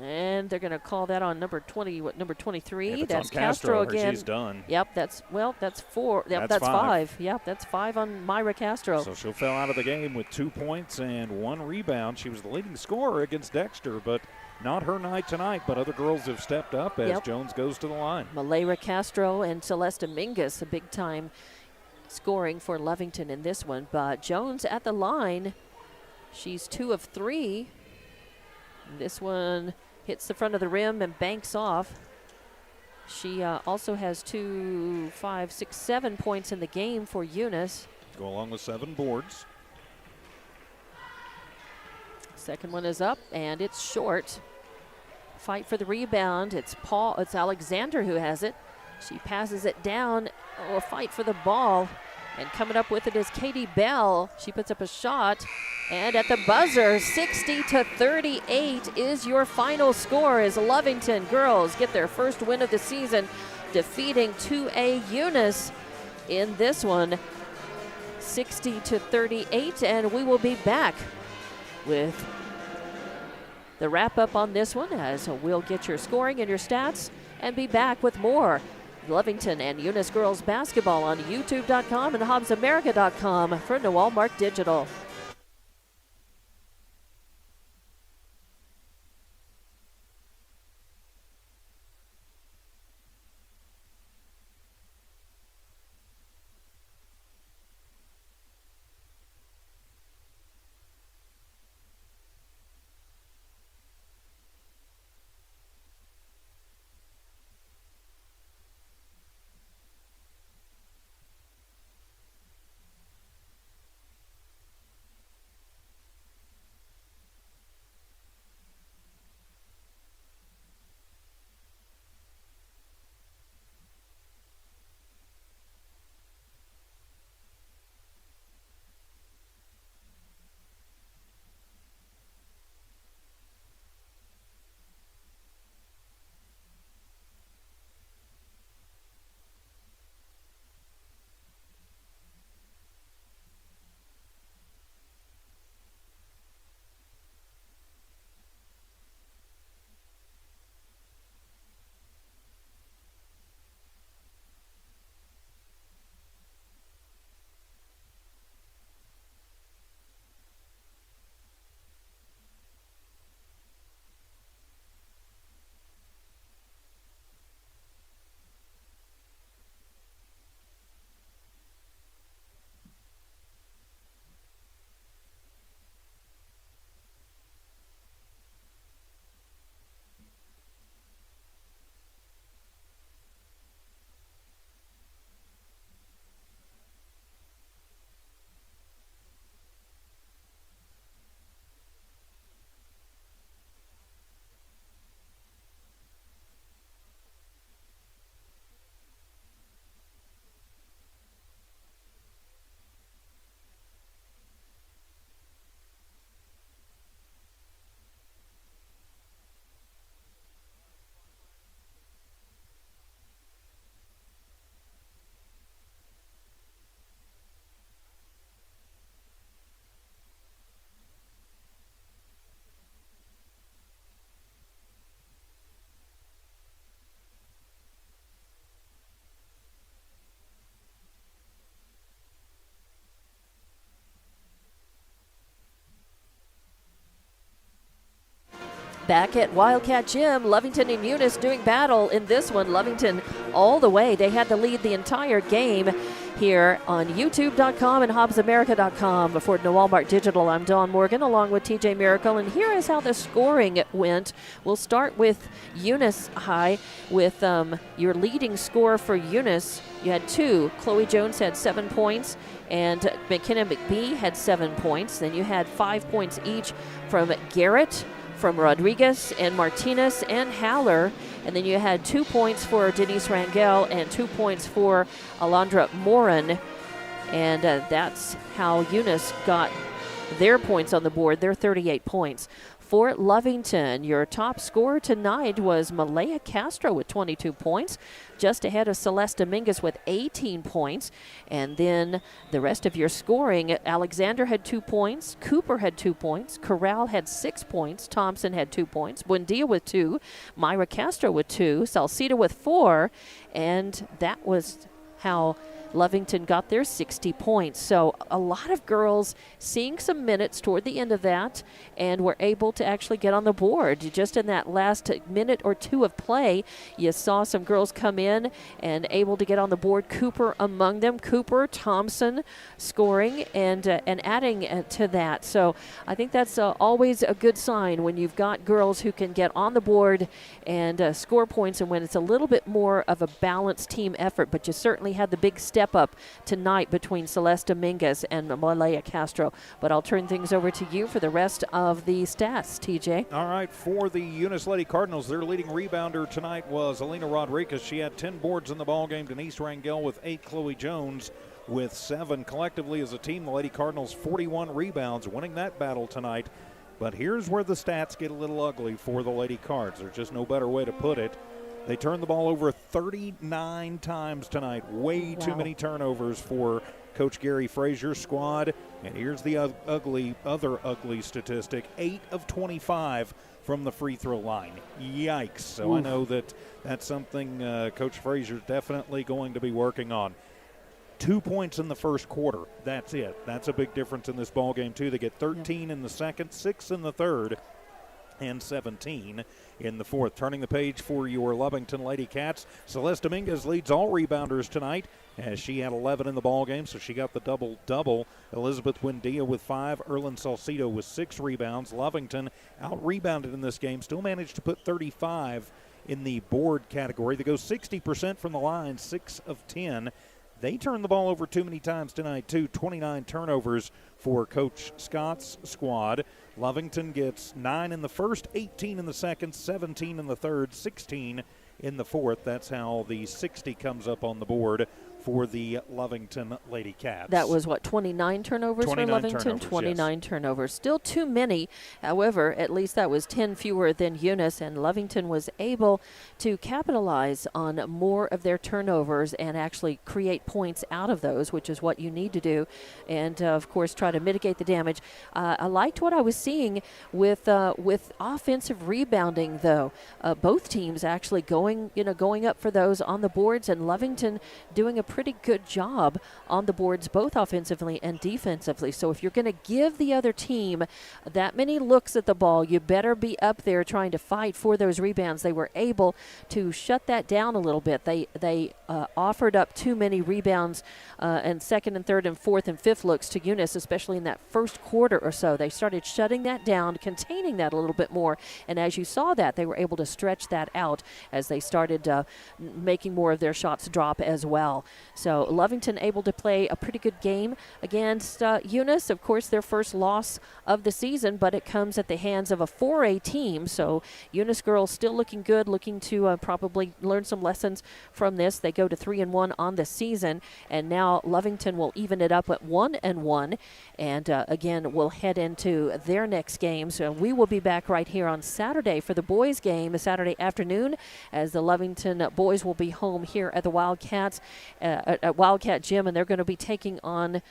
And they're going to call that on number 23. That's Castro again. She's done. Yep, that's 4. Yep, that's 5. Yep, that's 5 on Myra Castro. So she'll fell out of the game with 2 points and 1 rebound. She was the leading scorer against Dexter, but not her night tonight. But other girls have stepped up as Jones goes to the line. Malera Castro and Celeste Mingus, a big-time scoring for Lovington in this one. But Jones at the line. She's 2 of 3. This one hits the front of the rim and banks off. She also has 2, 5, 6, 7 points in the game for Eunice. Go along with 7 boards. Second one is up, and it's short. Fight for the rebound. It's Alexander who has it. She passes it down. Oh, a fight for the ball. And coming up with it is Katie Bell. She puts up a shot. And at the buzzer, 60-38 is your final score as Lovington girls get their first win of the season, defeating 2A Eunice in this one, 60-38. And we will be back with the wrap-up on this one as we'll get your scoring and your stats and be back with more Lovington and Eunice girls basketball on YouTube.com and HobbsAmerica.com for Noel Mark Digital. Back at Wildcat Gym, Lovington and Eunice doing battle in this one. Lovington all the way. They had to lead the entire game here on YouTube.com and HobbsAmerica.com. For Walmart Digital, I'm Dawn Morgan along with TJ Miracle, and here is how the scoring went. We'll start with Eunice High with your leading score for Eunice. You had 2. Chloe Jones had 7 points, and McKenna McBee had 7 points. Then you had 5 points each from Garrett, from Rodriguez and Martinez and Haller. And then you had 2 points for Denise Rangel and 2 points for Alondra Morin. And that's how Eunice got their points on the board, their 38 points. For Lovington, your top scorer tonight was Malaya Castro with 22 points, just ahead of Celeste Dominguez with 18 points. And then the rest of your scoring, Alexander had 2 points, Cooper had 2 points, Corral had 6 points, Thompson had 2 points, Buendia with 2, Myra Castro with 2, Salcida with 4, and that was how Lovington got their 60 points. So a lot of girls seeing some minutes toward the end of that and were able to actually get on the board. Just in that last minute or two of play, you saw some girls come in and able to get on the board. Cooper among them. Cooper, Thompson scoring and adding to that. So I think that's always a good sign when you've got girls who can get on the board and score points, and when it's a little bit more of a balanced team effort. But you certainly had the big step up tonight between Celeste Dominguez and Malaya Castro. But I'll turn things over to you for the rest of the stats, TJ. All right, for the Eunice Lady Cardinals, their leading rebounder tonight was Alina Rodriguez. She had 10 boards in the ballgame. Denise Rangel with 8, Chloe Jones with 7. Collectively as a team, the Lady Cardinals 41 rebounds, winning that battle tonight. But here's where the stats get a little ugly for the Lady Cards. There's just no better way to put it. They turned the ball over 39 times tonight. Way too many turnovers for Coach Gary Frazier's squad. And here's the other ugly statistic. 8 of 25 from the free throw line. Yikes. So I know that's something Coach Frazier's definitely going to be working on. 2 points in the first quarter. That's it. That's a big difference in this ball game, too. They get 13 in the second, 6 in the third, and 17 in the fourth. Turning the page for your Lovington Lady Cats, Celeste Dominguez leads all rebounders tonight as she had 11 in the ball game, so she got the double-double. Elizabeth Buendia with 5, Erlyn Salcido with 6 rebounds. Lovington out-rebounded in this game, still managed to put 35 in the board category. They go 60% from the line, 6 of 10. They turned the ball over too many times tonight, too. 29 turnovers for Coach Scott's squad. Lovington gets 9 in the first, 18 in the second, 17 in the third, 16 in the fourth. That's how the 60 comes up on the board for the Lovington Lady Cats. That was, 29 turnovers 29 for Lovington? turnovers, 29 turnovers. Still too many. However, at least that was 10 fewer than Eunice, and Lovington was able to capitalize on more of their turnovers and actually create points out of those, which is what you need to do, and, of course, try to mitigate the damage. I liked what I was seeing with offensive rebounding, though. Both teams actually going up for those on the boards, and Lovington doing a pretty good job on the boards, both offensively and defensively. So if you're going to give the other team that many looks at the ball, you better be up there trying to fight for those rebounds. They were able to shut that down a little bit. They offered up too many rebounds and second and third and fourth and fifth looks to Eunice, especially in that first quarter or so. They started shutting that down, containing that a little bit more. And as you saw that, they were able to stretch that out as they started making more of their shots drop as well. So Lovington able to play a pretty good game against Eunice. Of course, their first loss of the season, but it comes at the hands of a 4A team. So Eunice girls still looking good, looking to probably learn some lessons from this. They go to 3-1 on the season, and now Lovington will even it up at 1-1. And again, we'll head into their next game. So we will be back right here on Saturday for the boys' game, Saturday afternoon, as the Lovington boys will be home here at the Wildcats. At Wildcat Gym, and they're going to be taking on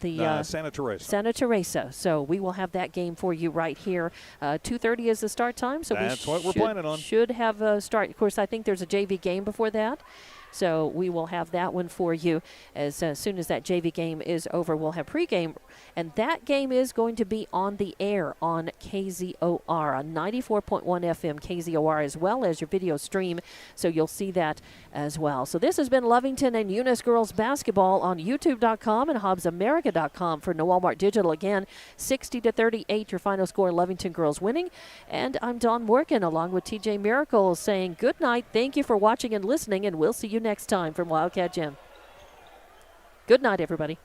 the Santa Teresa. Santa Teresa. So we will have that game for you right here. 2:30 is the start time. So that's what we're planning on. Should have a start. Of course, I think there's a JV game before that. So we will have that one for you as soon as that JV game is over. We'll have pregame, and that game is going to be on the air on KZOR, on 94.1 FM KZOR, as well as your video stream. So you'll see that as well. So this has been Lovington and Eunice girls basketball on YouTube.com and HobbsAmerica.com for Walmart Digital. Again, 60-38, your final score, Lovington girls winning. And I'm Dawn Morgan along with TJ Miracle saying good night. Thank you for watching and listening, and we'll see you next time from Wildcat Gym. Good night, everybody.